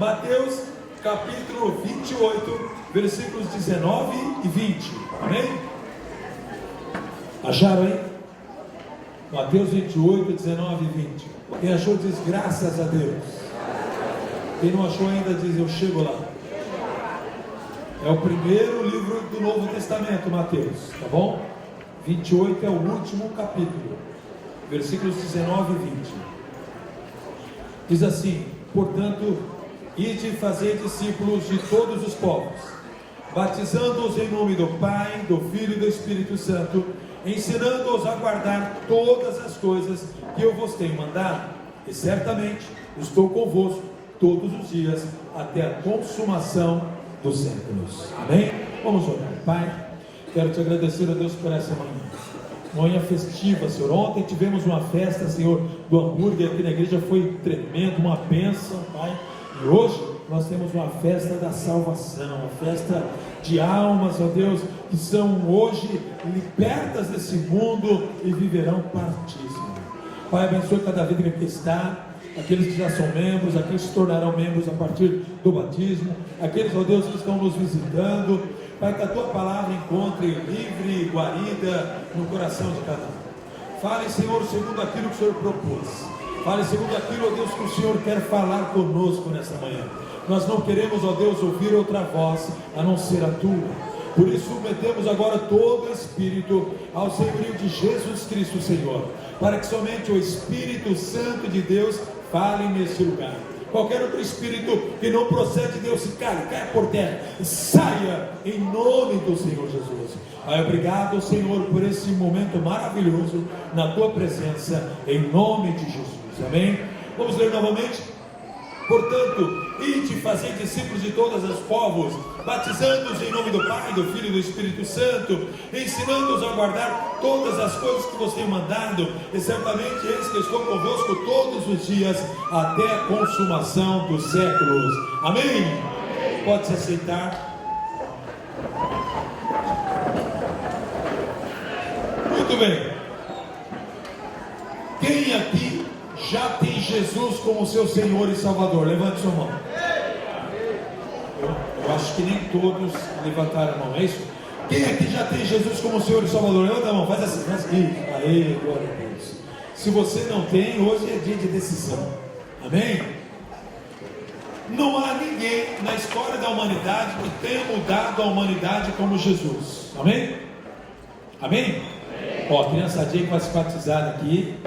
Mateus capítulo 28, versículos 19 e 20. Amém? Acharam aí? Mateus 28, 19 e 20. Quem achou diz graças a Deus. Quem não achou ainda diz eu chego lá. É o primeiro livro do Novo Testamento, Mateus, tá bom? 28 é o último capítulo, versículos 19 e 20. Diz assim: portanto, ide e fazei discípulos de todos os povos, batizando-os em nome do Pai, do Filho e do Espírito Santo, ensinando-os a guardar todas as coisas que eu vos tenho mandado, e certamente estou convosco todos os dias, até a consumação dos séculos. Amém? Vamos orar. Pai, quero te agradecer, a Deus, por essa manhã festiva, Senhor. Ontem tivemos uma festa, Senhor, do hambúrguer aqui na igreja, foi tremendo, uma bênção, Pai. E hoje nós temos uma festa da salvação, uma festa de almas, ó Deus, que são hoje libertas desse mundo e viverão para ti, Senhor. Pai, abençoe cada vida que aqui está, aqueles que já são membros, aqueles que se tornarão membros a partir do batismo, aqueles, ó Deus, que estão nos visitando. Pai, que a tua palavra encontre livre guarida no coração de cada um. Fale, Senhor, segundo aquilo que o Senhor propôs. Fale segundo aquilo, ó Deus, que o Senhor quer falar conosco nessa manhã. Nós não queremos, ó Deus, ouvir outra voz a não ser a tua. Por isso submetemos agora todo o Espírito ao senhorio de Jesus Cristo, Senhor, para que somente o Espírito Santo de Deus fale nesse lugar. Qualquer outro espírito que não procede de Deus, se cale, caia por terra, saia em nome do Senhor Jesus. Pai, obrigado, Senhor, por esse momento maravilhoso na tua presença, em nome de Jesus. Amém? Vamos ler novamente. Portanto, ide fazer discípulos de todos os povos, batizando-os em nome do Pai, do Filho e do Espírito Santo, ensinando-os a guardar todas as coisas que vos tenho mandado, e certamente eis que estou convosco todos os dias, até a consumação dos séculos. Amém? Amém. Pode se aceitar. Muito bem. Quem aqui já tem Jesus como seu Senhor e Salvador? Levante sua mão. Eu acho que nem todos levantaram a mão, é isso? Quem aqui já tem Jesus como Senhor e Salvador? Levanta a mão, faz assim, faz assim. Aê, glória a Deus. Se você não tem, hoje é dia de decisão. Amém? Não há ninguém na história da humanidade que tenha mudado a humanidade como Jesus. Amém? Amém? Ó, a criançadinha que vai se batizar aqui,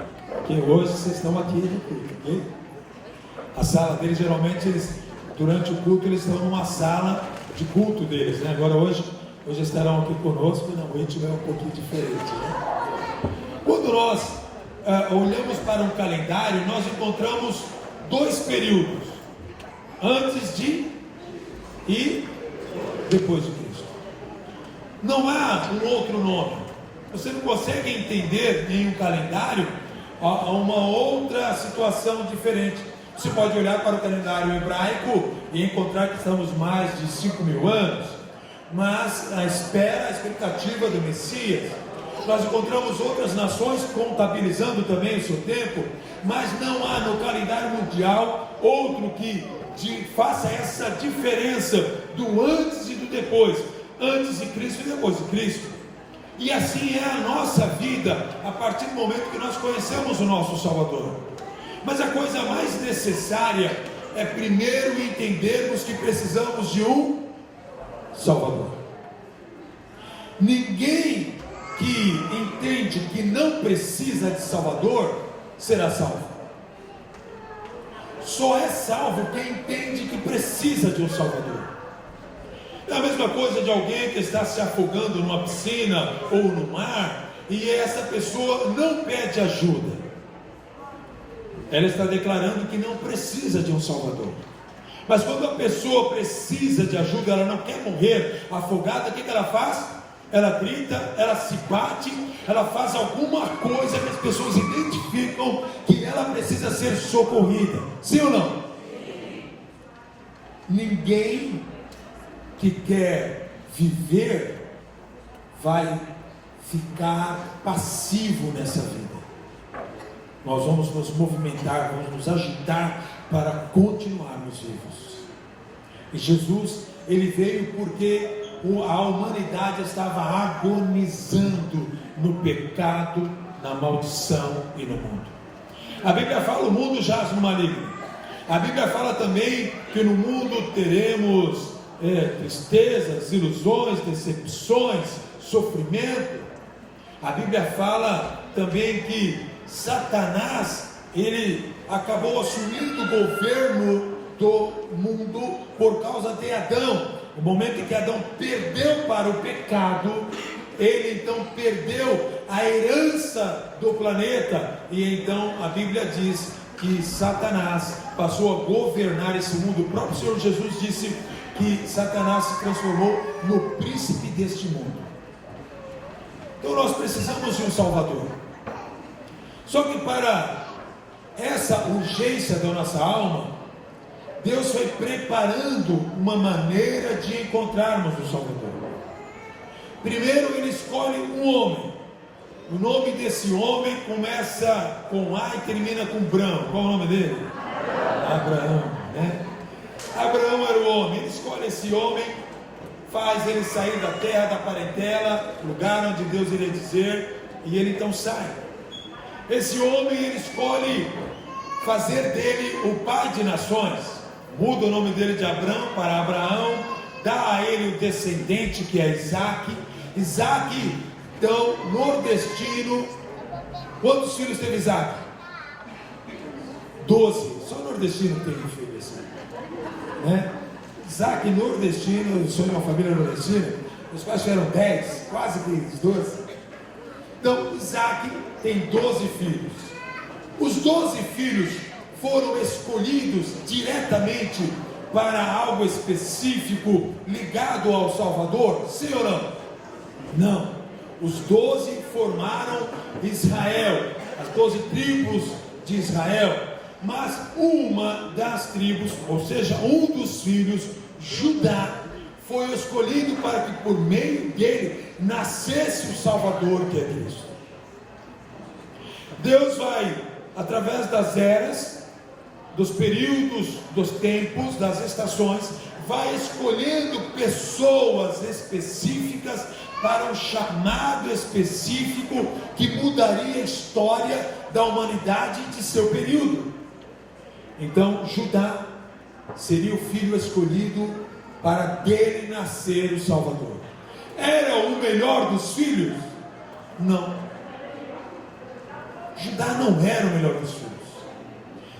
que hoje vocês estão aqui no culto, ok? A sala deles, geralmente, durante o culto, eles estão numa sala de culto deles, né? Agora hoje estarão aqui conosco, na noite é um pouquinho diferente, né? Quando nós olhamos para um calendário, nós encontramos dois períodos: antes de e depois de Cristo. Não há um outro nome. Você não consegue entender em um calendário uma outra situação diferente. Você pode olhar para o calendário hebraico e encontrar que estamos mais de 5.000 anos, mas a expectativa do Messias. Nós encontramos outras nações contabilizando também o seu tempo, mas não há no calendário mundial outro que faça essa diferença do antes e do depois, antes de Cristo e depois de Cristo. E assim é a nossa vida a partir do momento que nós conhecemos o nosso Salvador. Mas a coisa mais necessária é primeiro entendermos que precisamos de um Salvador. Ninguém que entende que não precisa de Salvador será salvo. Só é salvo quem entende que precisa de um Salvador. É a mesma coisa de alguém que está se afogando numa piscina ou no mar, e essa pessoa não pede ajuda. Ela está declarando que não precisa de um Salvador. Mas quando a pessoa precisa de ajuda, ela não quer morrer afogada, o que ela faz? Ela grita, ela se bate, ela faz alguma coisa que as pessoas identificam que ela precisa ser socorrida. Sim ou não? Ninguém que quer viver vai ficar passivo nessa vida. Nós vamos nos movimentar, vamos nos agitar para continuarmos vivos. E Jesus, ele veio porque a humanidade estava agonizando no pecado, na maldição e no mundo. A Bíblia fala: o mundo jaz no maligno. A Bíblia fala também que no mundo teremos tristezas, ilusões, decepções, sofrimento. A Bíblia fala também que Satanás, ele acabou assumindo o governo do mundo por causa de Adão. No momento em que Adão perdeu para o pecado, ele então perdeu a herança do planeta, e então a Bíblia diz que Satanás passou a governar esse mundo. O próprio Senhor Jesus disse que Satanás se transformou no príncipe deste mundo. Então nós precisamos de um Salvador. Só que para essa urgência da nossa alma, Deus foi preparando uma maneira de encontrarmos o Salvador. Primeiro ele escolhe um homem. O nome desse homem começa com A e termina com Brão. Qual é o nome dele? Abraão, né? Abraão era o homem. Ele escolhe esse homem, faz ele sair da terra, da parentela, lugar onde Deus iria dizer, e ele então sai. Esse homem, ele escolhe fazer dele o pai de nações. Muda o nome dele de Abrão para Abraão, dá a ele o descendente que é Isaac. Isaac, então, nordestino. Quantos filhos teve Isaac? 12. Só nordestino tem um filho assim, né? Isaac, nordestino, eu sou de uma família nordestina. Meus pais tiveram 10, quase que 12. Então, Isaac tem 12 filhos. Os 12 filhos foram escolhidos diretamente para algo específico ligado ao Salvador? Sim ou não? Não. Os 12 formaram Israel, as 12 tribos de Israel. Mas uma das tribos, ou seja, um dos filhos, Judá, foi escolhido para que por meio dele nascesse o Salvador, que é Cristo. Deus vai, através das eras, dos períodos, dos tempos, das estações, vai escolhendo pessoas específicas para um chamado específico que mudaria a história da humanidade de seu período. Então Judá seria o filho escolhido para dele nascer o Salvador. Era o melhor dos filhos? Não. Judá não era o melhor dos filhos.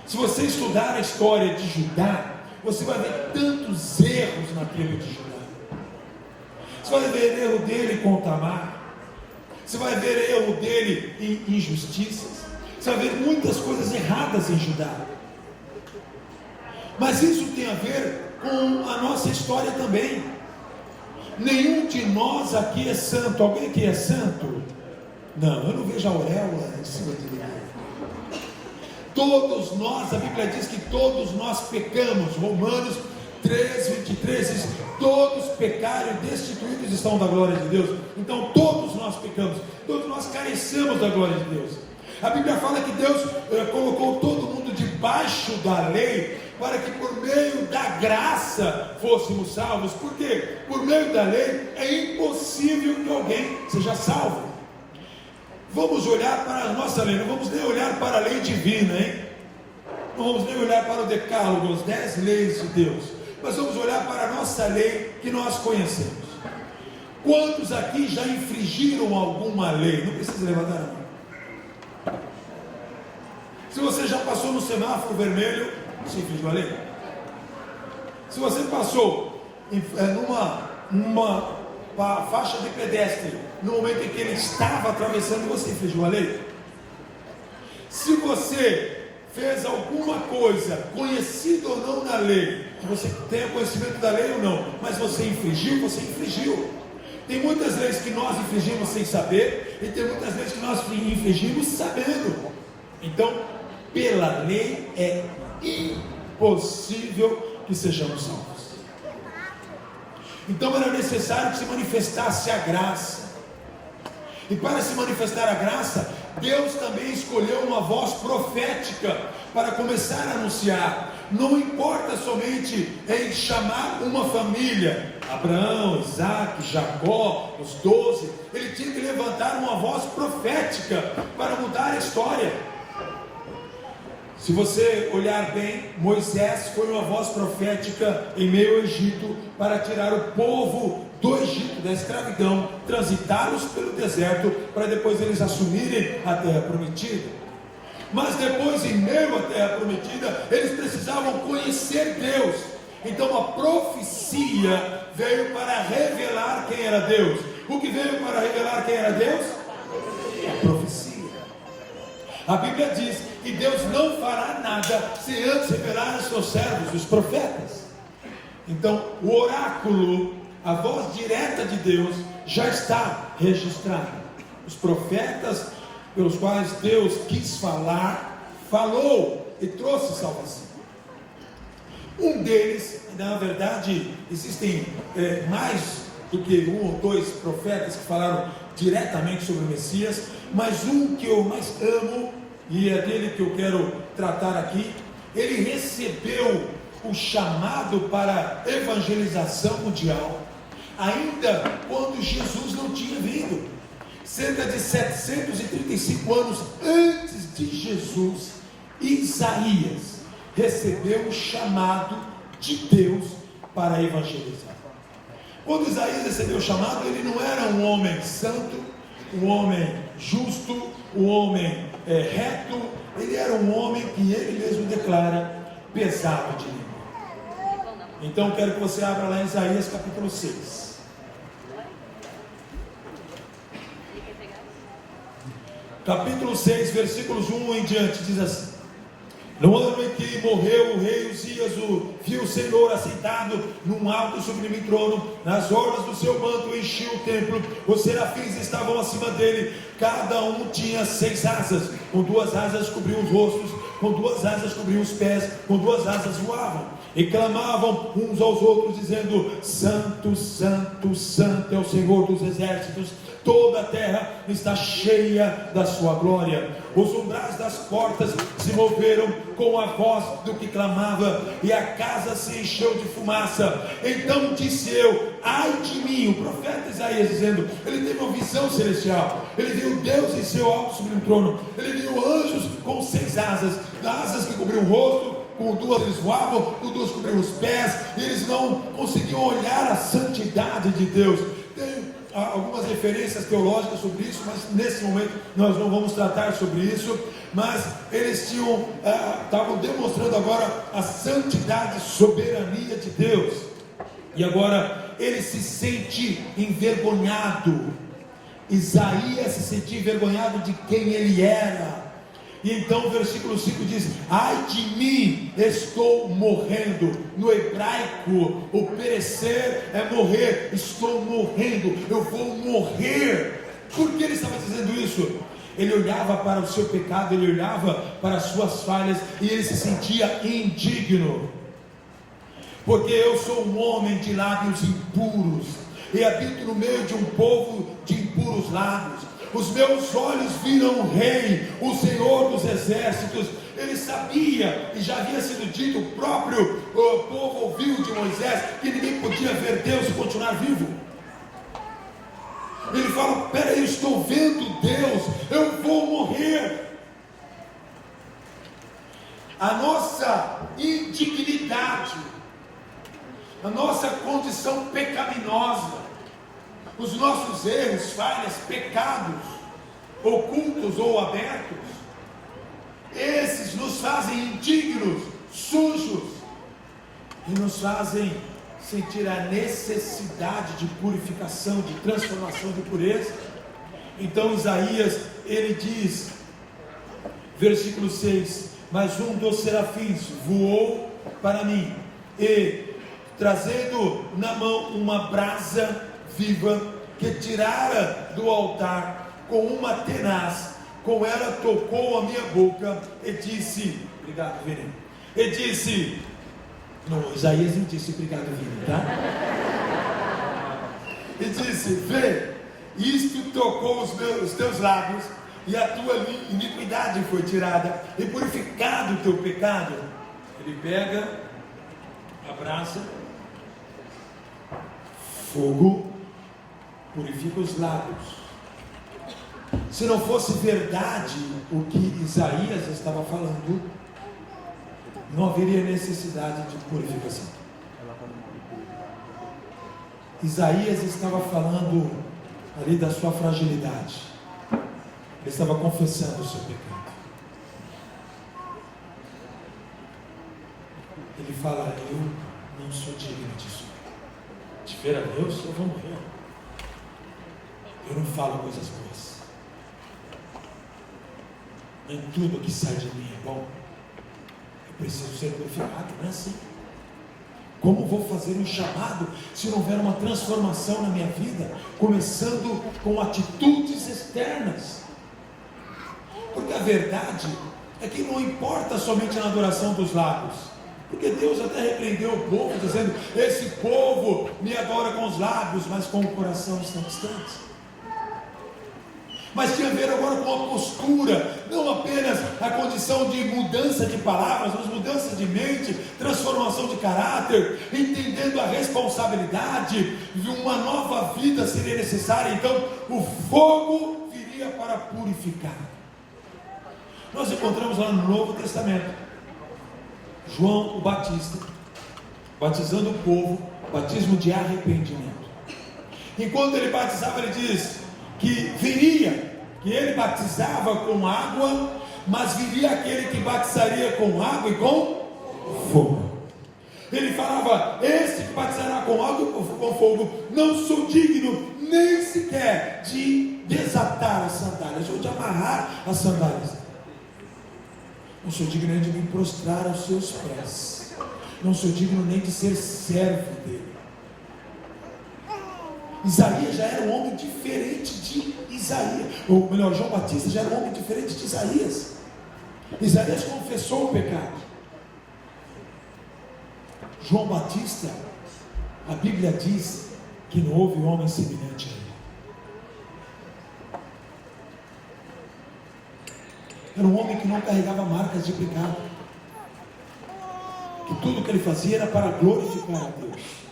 Se você estudar a história de Judá, você vai ver tantos erros na tribo de Judá. Você vai ver erro dele com Tamar. Você vai ver erro dele em injustiças. Você vai ver muitas coisas erradas em Judá. Mas isso tem a ver com a nossa história também. Nenhum de nós aqui é santo. Alguém aqui é santo? Não, eu não vejo a auréola em cima de ninguém. Todos nós, a Bíblia diz que todos nós pecamos. Romanos 3:23 diz: todos pecaram e destituídos estão da glória de Deus. Então todos nós pecamos, todos nós carecemos da glória de Deus. A Bíblia fala que Deus colocou todo mundo debaixo da lei, para que por meio da graça fôssemos salvos. Por quê? Por meio da lei é impossível que alguém seja salvo. Vamos olhar para a nossa lei, não vamos nem olhar para a lei divina, hein? Não vamos nem olhar para o decálogo, as 10 leis de Deus, mas vamos olhar para a nossa lei que nós conhecemos. Quantos aqui já infringiram alguma lei? Não precisa levantar a mão. Se você já passou no semáforo vermelho, você infringiu a lei. Se você passou numa faixa de pedestre no momento em que ele estava atravessando, você infringiu a lei. Se você fez alguma coisa, conhecido ou não na lei, que você tenha conhecimento da lei ou não, mas você infringiu, você infringiu. Tem muitas leis que nós infringimos sem saber, e tem muitas leis que nós infringimos sabendo. Então, pela lei é impossível que sejamos salvos. Então era necessário que se manifestasse a graça. E para se manifestar a graça, Deus também escolheu uma voz profética para começar a anunciar. não importa somente em chamar uma família, Abraão, Isaac, Jacó, os 12, ele tinha que levantar uma voz profética para mudar a história. Se você olhar bem, Moisés foi uma voz profética em meio ao Egito para tirar o povo do Egito, da escravidão, transitá-los pelo deserto, para depois eles assumirem a terra prometida. Mas depois, em meio à terra prometida, eles precisavam conhecer Deus. Então a profecia veio para revelar quem era Deus. O que veio para revelar quem era Deus? A profecia. A Bíblia diz que Deus não fará nada se antes revelar aos seus servos, os profetas. Então o oráculo, a voz direta de Deus, já está registrada. Os profetas pelos quais Deus quis falar, falou e trouxe salvação. Um deles, na verdade, existem mais do que um ou dois profetas que falaram diretamente sobre o Messias, mas um que eu mais amo, e é dele que eu quero tratar aqui, ele recebeu o chamado para evangelização mundial, ainda quando Jesus não tinha vindo. Cerca de 735 anos antes de Jesus, Isaías recebeu o chamado de Deus para evangelizar. Quando Isaías recebeu o chamado, ele não era um homem santo, um homem justo, um homem reto, ele era um homem que ele mesmo declara pesado de língua. Então quero que você abra lá em Isaías capítulo 6. Capítulo 6, versículos 1 em diante, diz assim: no ano em que morreu o rei Uzias, viu o Senhor assentado num alto e sublime trono, nas orlas do seu manto enchia o templo, os serafins estavam acima dele, cada um tinha 6 asas, com 2 asas cobriam os rostos, com 2 asas cobriam os pés, com 2 asas voavam, e clamavam uns aos outros, dizendo: Santo, Santo, Santo é o Senhor dos exércitos, toda a terra está cheia da sua glória. Os umbrais das portas se moveram com a voz do que clamava, e a casa se encheu de fumaça. Então disse eu: ai de mim, o profeta Isaías dizendo, ele teve uma visão celestial, ele viu Deus em seu alto sublime trono, ele viu anjos com 6 asas, asas que cobriam o rosto, com 2 eles voavam, com 2 cobriam os pés, e eles não conseguiam olhar a santidade de Deus. Tem algumas referências teológicas sobre isso, mas nesse momento nós não vamos tratar sobre isso. Mas eles estavam demonstrando agora a santidade, soberania de Deus. E agora ele se sente envergonhado. Isaías se sentia envergonhado de quem ele era. E então o versículo 5 diz: ai de mim, estou morrendo. No hebraico, o perecer é morrer. Estou morrendo, eu vou morrer. Por que ele estava dizendo isso? Ele olhava para o seu pecado, ele olhava para as suas falhas, e ele se sentia indigno. Porque eu sou um homem de lábios impuros, e habito no meio de um povo de impuros lábios. Os meus olhos viram o Rei, o Senhor dos exércitos. Ele sabia, e já havia sido dito, o próprio povo ouviu de Moisés, que ninguém podia ver Deus e continuar vivo. Ele fala: peraí, eu estou vendo Deus, eu vou morrer. A nossa indignidade, a nossa condição pecaminosa, os nossos erros, falhas, pecados, ocultos ou abertos, esses nos fazem indignos, sujos, e nos fazem sentir a necessidade de purificação, de transformação, de pureza. Então Isaías, ele diz, versículo 6: mas um dos serafins voou para mim, e trazendo na mão uma brasa viva, que tirara do altar com uma tenaz, com ela tocou a minha boca e disse, obrigado Vini, e disse, não, Isaías não disse obrigado Vini, tá? E disse: vê, isto tocou os teus lábios, e a tua iniquidade foi tirada, e purificado o teu pecado. Ele pega a brasa, fogo, purifica os lábios. Se não fosse verdade o que Isaías estava falando, não haveria necessidade de purificação. Isaías estava falando ali da sua fragilidade. Ele estava confessando o seu pecado. Ele fala: eu não sou digno disso. De ver a Deus, eu vou morrer. Eu não falo coisas boas. Nem tudo que sai de mim é bom. Eu preciso ser purificado, não é assim? Como vou fazer um chamado se não houver uma transformação na minha vida, começando com atitudes externas? Porque a verdade é que não importa somente na adoração dos lábios, porque Deus até repreendeu o povo, dizendo: esse povo me adora com os lábios, mas com o coração estão distantes. Mas tinha a ver agora com a postura, não apenas a condição de mudança de palavras, mas mudança de mente, transformação de caráter, entendendo a responsabilidade de uma nova vida seria necessária. Então o fogo viria para purificar. Nós encontramos lá no Novo Testamento João o Batista batizando o povo, batismo de arrependimento. Enquanto ele batizava, ele diz que viria, que ele batizava com água, mas viria aquele que batizaria com água e com fogo. Ele falava: esse que batizará com água e com fogo, não sou digno nem sequer de desatar as sandálias, ou de amarrar as sandálias. Não sou digno nem de me prostrar aos seus pés. Não sou digno nem de ser servo dele. Isaías já era um homem diferente de Isaías, ou melhor, João Batista já era um homem diferente de Isaías. Isaías confessou o pecado. João Batista, a Bíblia diz que não houve homem semelhante a ele. Era um homem que não carregava marcas de pecado, que tudo que ele fazia era para glorificar a Deus.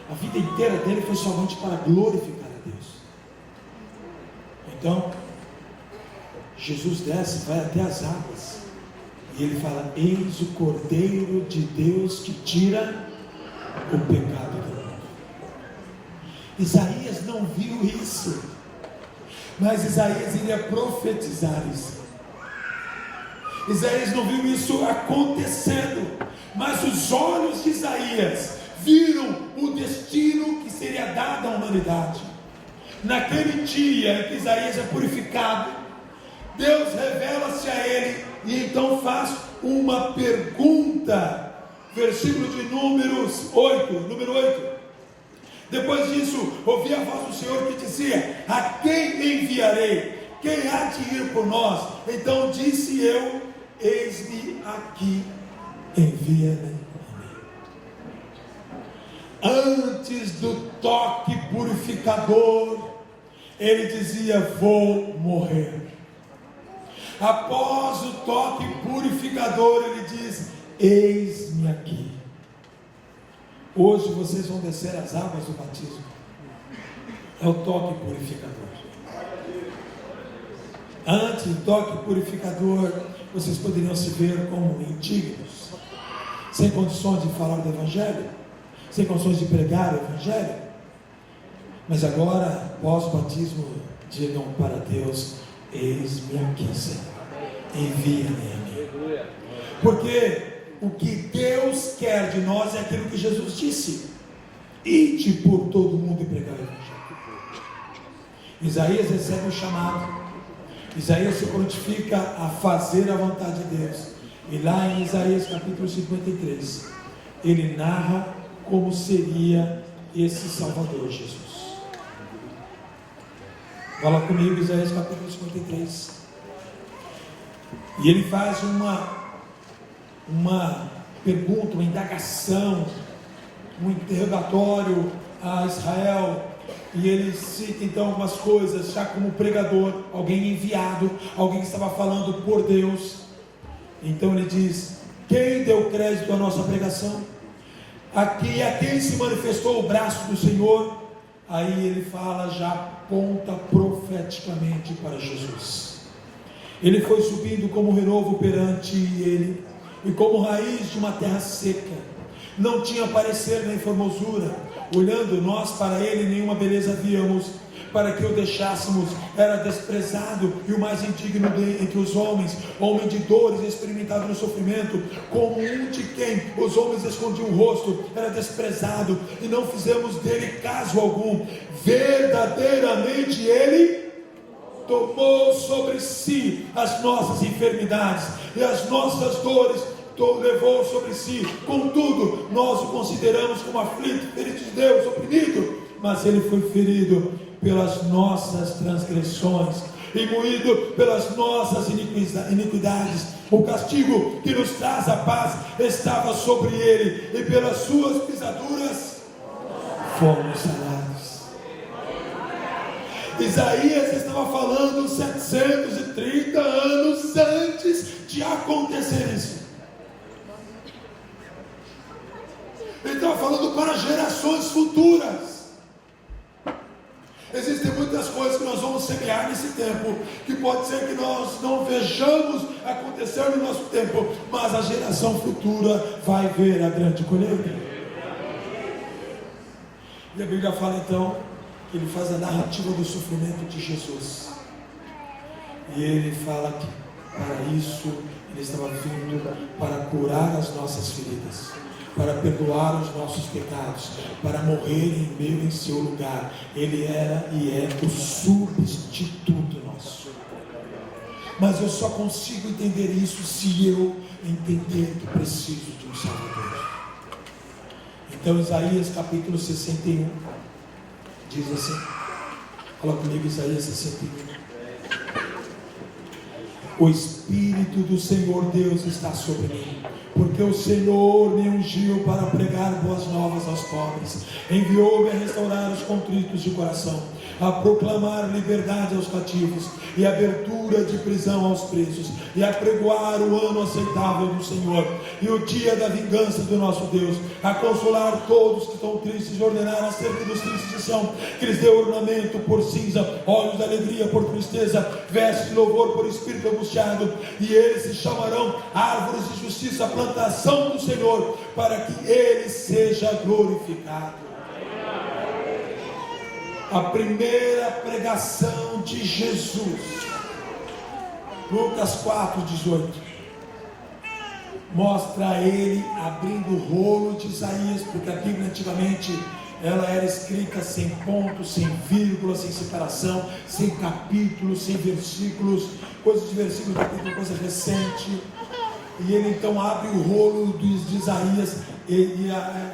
A vida inteira dele foi somente para glorificar a Deus. Então, Jesus desce, vai até as águas, e ele fala: eis o Cordeiro de Deus que tira o pecado do mundo. Isaías não viu isso, mas Isaías iria profetizar isso. Isaías não viu isso acontecendo, mas os olhos de Isaías viram o destino que seria dado à humanidade. Naquele dia em que Isaías é purificado, Deus revela-se a ele e então faz uma pergunta. Versículo de número 8. Depois disso, ouvi a voz do Senhor que dizia: a quem enviarei? Quem há de ir por nós? Então disse eu: eis-me aqui, envia-me. Antes do toque purificador, ele dizia: vou morrer. Após o toque purificador, ele diz: eis-me aqui. Hoje vocês vão descer as águas do batismo. É o toque purificador. Antes do toque purificador, vocês poderiam se ver como indignos, sem condições de falar do Evangelho, sem condições de pregar o Evangelho. Mas agora, pós-batismo, digam para Deus: eis-me aqui, Senhor, envia-me a mim. Porque o que Deus quer de nós é aquilo que Jesus disse: ide por todo mundo e pregar o Evangelho. Isaías recebe o chamado. Isaías se prontifica a fazer a vontade de Deus. E lá em Isaías capítulo 53, ele narra como seria esse Salvador Jesus. Fala comigo, Isaías capítulo 53. E ele faz uma pergunta, uma indagação, um interrogatório a Israel. E ele cita então algumas coisas, já como pregador, alguém enviado, alguém que estava falando por Deus. Então ele diz: Quem deu crédito à nossa pregação? A quem se manifestou o braço do Senhor? Aí ele fala, já aponta profeticamente para Jesus. Ele foi subindo como renovo perante ele, e como raiz de uma terra seca. Não tinha parecer nem formosura. Olhando nós para ele, nenhuma beleza víamos. Para que o deixássemos, era desprezado e o mais indigno entre os homens, homem de dores, experimentado no sofrimento, como um de quem os homens escondiam o rosto, era desprezado, e não fizemos dele caso algum. Verdadeiramente ele tomou sobre si as nossas enfermidades e as nossas dores levou sobre si. Contudo, nós o consideramos como aflito, ferido de Deus, oprimido, mas ele foi ferido pelas nossas transgressões e moído pelas nossas iniquidades. O castigo que nos traz a paz estava sobre ele, e pelas suas pisaduras fomos sarados. Isaías estava falando 730 anos antes de acontecer isso. Ele estava falando para gerações futuras. Existem muitas coisas que nós vamos semear nesse tempo, que pode ser que nós não vejamos acontecer no nosso tempo, mas a geração futura vai ver a grande colheita. E a Bíblia fala então que ele faz a narrativa do sofrimento de Jesus, e ele fala que para isso ele estava vindo para curar as nossas feridas, para perdoar os nossos pecados, para morrer em meio em seu lugar. Ele era e é o substituto nosso. Mas eu só consigo entender isso se eu entender que preciso de um Salvador. Então Isaías capítulo 61 diz assim, fala comigo, Isaías 61. O Espírito do Senhor Deus está sobre mim, porque o Senhor me ungiu para pregar boas novas aos pobres, enviou-me a restaurar os contritos de coração, a proclamar liberdade aos cativos e abertura de prisão aos presos, e a pregoar o ano aceitável do Senhor e o dia da vingança do nosso Deus, a consolar todos que estão tristes e ordenar acerca dos tristes de Sião, que lhes dê ornamento por cinza, olhos de alegria por tristeza, vestes de louvor por espírito angustiado, e eles se chamarão árvores de justiça, plantação do Senhor, para que ele seja glorificado. A primeira pregação de Jesus, Lucas 4:18, mostra ele abrindo o rolo de Isaías, porque a Bíblia antigamente ela era escrita sem pontos, sem vírgula, sem separação, sem capítulos, sem versículos, coisas de versículo, capítulo, coisa recente. E ele então abre o rolo de Isaías,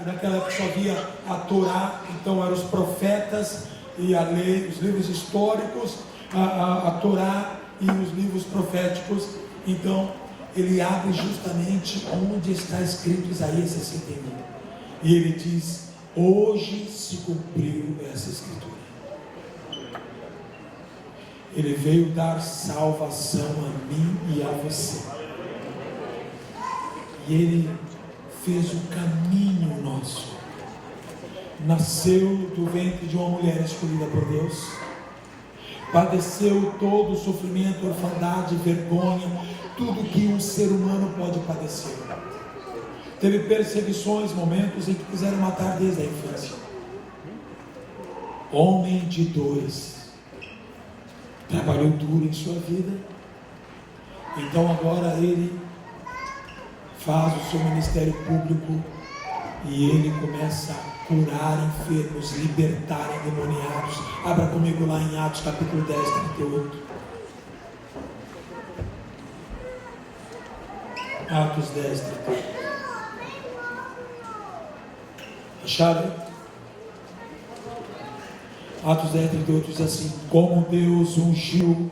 naquela época só havia a Torá, então eram os profetas e a lei, os livros históricos, a Torá e os livros proféticos. Então ele abre justamente onde está escrito Isaías 61, e ele diz: hoje se cumpriu essa escritura. Ele veio dar salvação a mim e a você, e ele fez o caminho nosso. Nasceu do ventre de uma mulher escolhida por Deus, padeceu todo o sofrimento, orfandade, vergonha, tudo que um ser humano pode padecer. Teve perseguições, momentos em que quiseram matar desde a infância. Homem de dores, trabalhou duro em sua vida, então agora ele faz o seu ministério público e ele começa a curar enfermos, libertar endemoniados. Abra comigo lá em Atos capítulo 10, 38. Atos 10, 38. Acharam? Atos 10, 38 diz assim: como Deus ungiu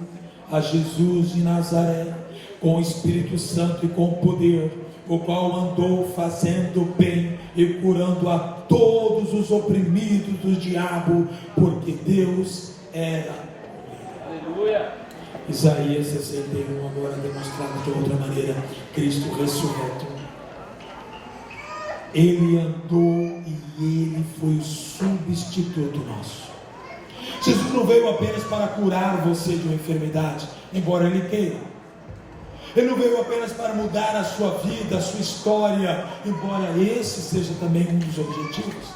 a Jesus de Nazaré com o Espírito Santo e com poder, o qual andou fazendo bem e curando a todos os oprimidos do diabo, porque Deus era com ele. Aleluia. Isaías 61 agora demonstrado de outra maneira, Cristo ressurreto. Ele andou e Ele foi o substituto nosso. Jesus não veio apenas para curar você de uma enfermidade, embora Ele queira. Ele não veio apenas para mudar a sua vida, a sua história, embora esse seja também um dos objetivos.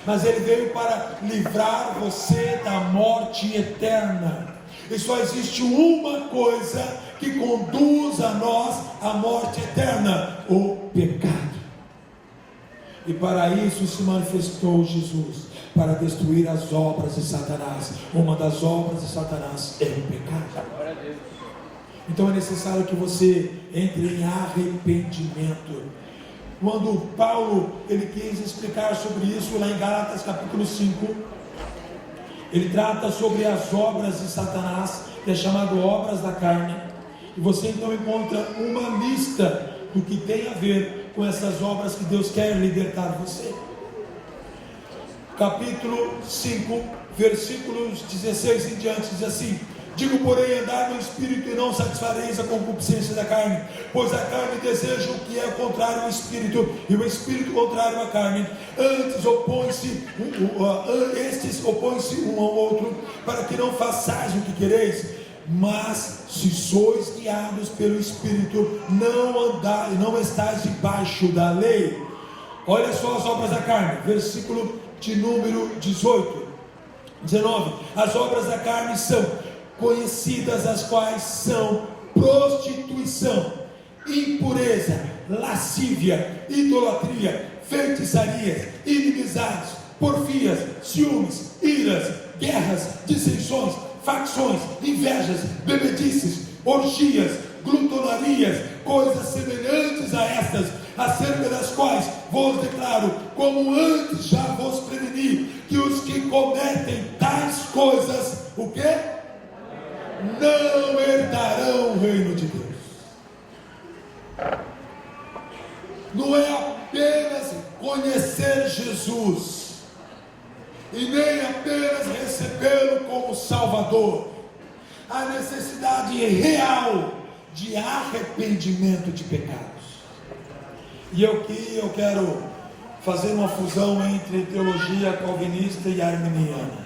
Mas Ele veio para livrar você da morte eterna. E só existe uma coisa que conduz a nós à morte eterna: o pecado. E para isso se manifestou Jesus, para destruir as obras de Satanás. Uma das obras de Satanás é o pecado. Então é necessário que você entre em arrependimento. Quando Paulo ele quis explicar sobre isso lá em Gálatas capítulo 5, ele trata sobre as obras de Satanás, que é chamado obras da carne. E você então encontra uma lista do que tem a ver com essas obras que Deus quer libertar você. Capítulo 5, versículos 16 em diante, diz assim: digo, porém, andar no Espírito e não satisfareis a concupiscência da carne, pois a carne deseja o que é contrário ao Espírito, e o Espírito contrário à carne. Antes estes opõem-se um ao outro, para que não façais o que quereis. Mas se sois guiados pelo Espírito, não estáis debaixo da lei. Olha só as obras da carne, versículo de número 19. As obras da carne são conhecidas, as quais são prostituição, impureza, lascívia, idolatria, feitiçarias, inimizades, porfias, ciúmes, iras, guerras, dissensões, facções, invejas, bebedices, orgias, glutonarias, coisas semelhantes a estas, acerca das quais vos declaro, como antes já vos preveni, que os que cometem tais coisas, o quê? Não herdarão o reino de Deus. Não é apenas conhecer Jesus, e nem apenas recebê-lo como Salvador. A necessidade real de arrependimento de pecados. E aqui eu quero fazer uma fusão entre teologia calvinista e arminiana.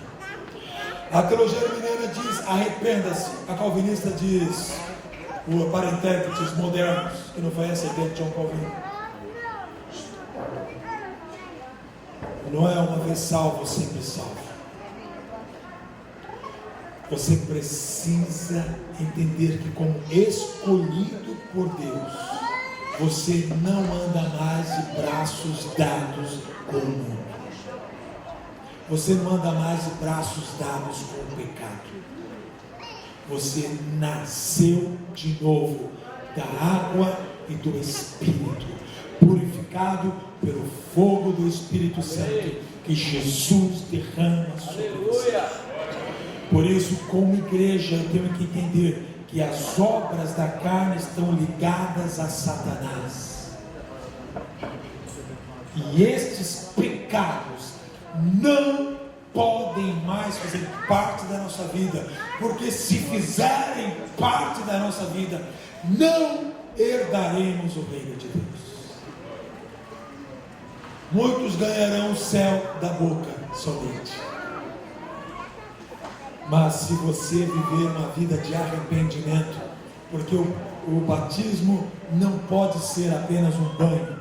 A teologia arminiana diz arrependa-se, a calvinista diz, para intérpretes modernos, que não conhecem a ideia de John Calvin, não é uma vez salvo, sempre salvo. Você precisa entender que, como escolhido por Deus, você não anda mais de braços dados com o mundo. Você não anda mais de braços dados com o pecado. Você nasceu de novo da água e do Espírito, purificado pelo fogo do Espírito Santo que Jesus derrama sobre você. Por isso, como igreja, eu tenho que entender que as obras da carne estão ligadas a Satanás. E estes pecados não podem mais fazer parte da nossa vida, porque se fizerem parte da nossa vida, não herdaremos o reino de Deus. Muitos ganharão o céu da boca somente. Mas se você viver uma vida de arrependimento, porque o batismo não pode ser apenas um banho.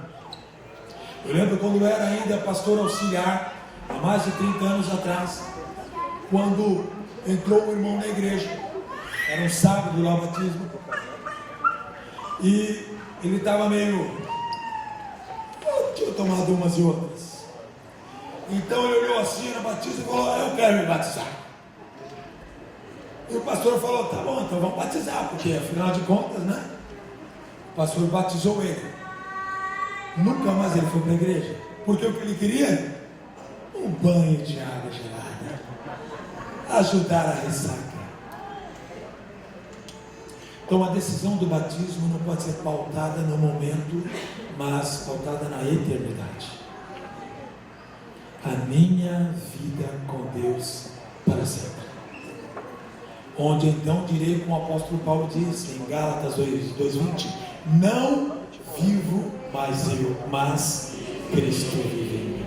Eu lembro quando eu era ainda pastor auxiliar, há mais de 30 anos atrás, quando entrou um irmão na igreja, era um sábado lá o batismo, e ele estava meio, tinha tomado umas e outras. Então ele olhou assim no batismo e falou: eu quero me batizar. E o pastor falou: tá bom, então vamos batizar, porque afinal de contas, né? O pastor batizou ele. Nunca mais ele foi para a igreja, porque o que ele queria? Um banho de água gelada, ajudar a ressaca. Então a decisão do batismo não pode ser pautada no momento, mas pautada na eternidade. A minha vida com Deus para sempre. Onde então direi, como o apóstolo Paulo diz em Gálatas 2:20, não vivo mais eu, mas Cristo vive em mim.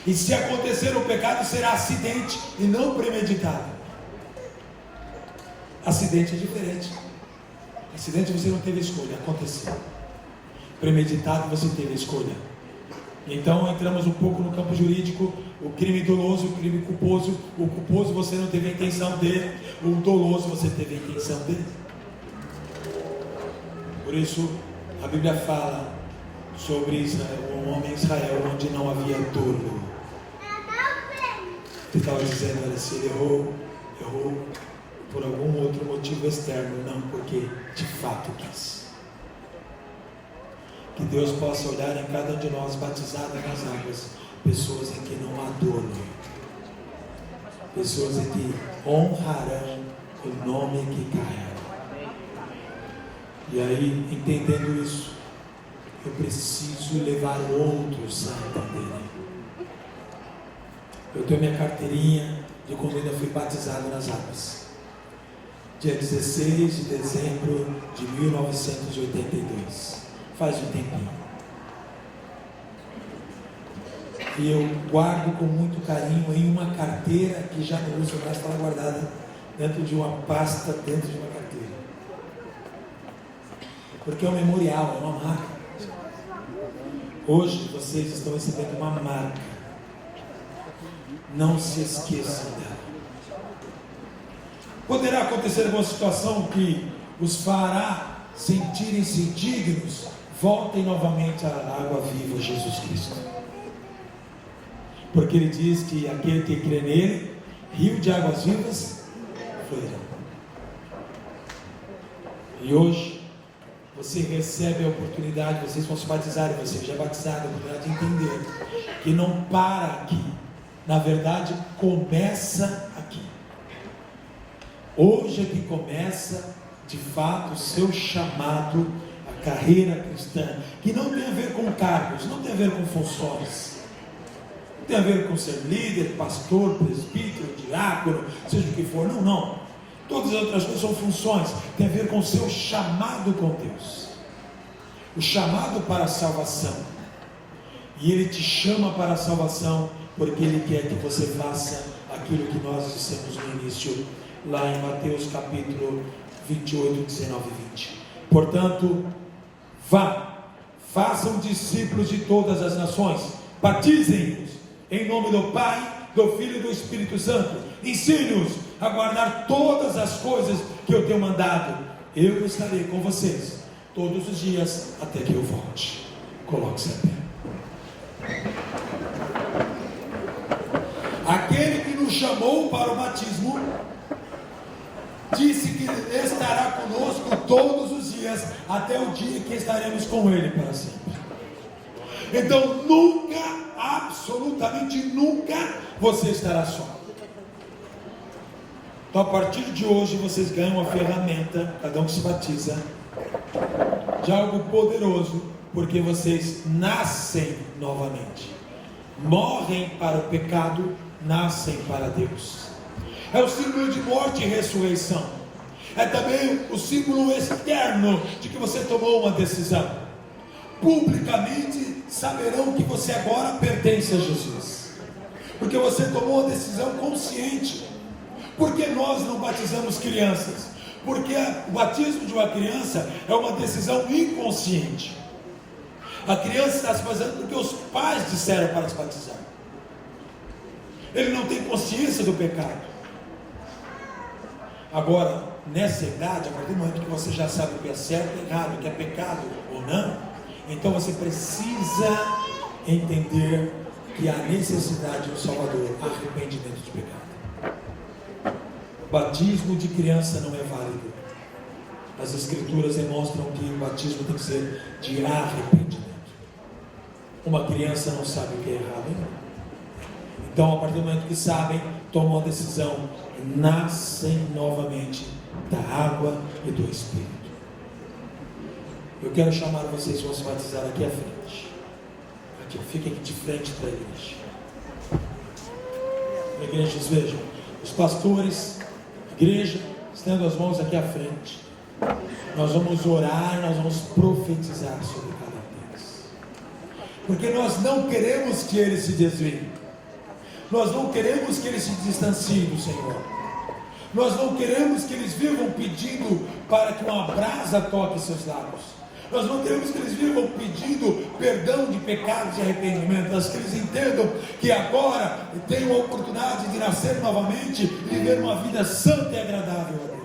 E se acontecer o pecado, será acidente e não premeditado. Acidente é diferente. Acidente você não teve escolha, aconteceu. Premeditado você teve escolha. Então entramos um pouco no campo jurídico. O crime doloso, o crime culposo. O culposo você não teve a intenção dele. O doloso você teve a intenção dele. Por isso a Bíblia fala sobre Israel, um homem Israel onde não havia dolo. Ele estava dizendo, olha, se ele errou por algum outro motivo externo, não porque de fato quis. Que Deus possa olhar em cada um de nós batizado nas águas, pessoas em que não há dolo, pessoas em que honrarão o nome que carregam. E aí, entendendo isso, eu preciso levar outros a entenderem. Eu tenho minha carteirinha de quando eu ainda fui batizado nas águas. Dia 16 de dezembro de 1982. Faz um tempinho. E eu guardo com muito carinho em uma carteira que já não uso mais, está guardada dentro de uma pasta, dentro de uma carteira. Porque é um memorial, é uma marca. Hoje vocês estão recebendo uma marca. Não se esqueçam dela. Poderá acontecer uma situação que os fará sentirem-se dignos. Voltem novamente à água viva, Jesus Cristo. Porque Ele diz que aquele que crê nele, rio de águas vivas fluirá. E hoje, você recebe a oportunidade, vocês vão se batizar, você já é batizado, a oportunidade de entender que não para aqui. Na verdade, começa aqui. Hoje é que começa, de fato, o seu chamado, a carreira cristã, que não tem a ver com cargos, não tem a ver com funções, não tem a ver com ser líder, pastor, presbítero, diácono, seja o que for, não. Todas as outras coisas são funções, tem a ver com o seu chamado com Deus, o chamado para a salvação. E Ele te chama para a salvação, porque Ele quer que você faça aquilo que nós dissemos no início, lá em Mateus capítulo 28, 19 e 20. Portanto, vá, façam discípulos de todas as nações, batizem-os em nome do Pai, do Filho e do Espírito Santo, ensine-os a guardar todas as coisas que eu tenho mandado. Eu estarei com vocês todos os dias até que eu volte. Coloque-se a pé. Aquele que nos chamou para o batismo disse que estará conosco todos os dias até o dia que estaremos com Ele para sempre. Então nunca, absolutamente nunca, você estará só. Então a partir de hoje vocês ganham uma ferramenta, cada um que se batiza, de algo poderoso, porque vocês nascem novamente. Morrem para o pecado, nascem para Deus. É o símbolo de morte e ressurreição. É também o símbolo externo de que você tomou uma decisão. Publicamente saberão que você agora pertence a Jesus, porque você tomou uma decisão consciente. Por que nós não batizamos crianças? Porque o batismo de uma criança é uma decisão inconsciente. A criança está se batizando porque os pais disseram para se batizar. Ele não tem consciência do pecado. Agora, nessa idade, a partir do momento que você já sabe o que é certo e errado, o que é pecado ou não, então você precisa entender que há necessidade do Salvador, arrependimento de pecado. O batismo de criança não é válido. As Escrituras demonstram que o batismo tem que ser de arrependimento. Uma criança não sabe o que é errado ainda. Então, a partir do momento que sabem, tomam a decisão, nascem novamente da água e do Espírito. Eu quero chamar vocês, vão se batizar aqui à frente. Aqui, fiquem aqui de frente para a igreja. Igrejas, vejam, os pastores, igreja, estendo as mãos aqui à frente. Nós vamos orar, nós vamos profetizar sobre cada um deles. porque nós não queremos que eles se desviem, nós não queremos que eles se distanciem do Senhor, nós não queremos que eles vivam pedindo para que uma brasa toque seus lábios, nós não queremos que eles vivam pedindo perdão de pecados e arrependimento, nós que eles entendam que agora tem a oportunidade de nascer novamente e viver uma vida santa e agradável a Deus.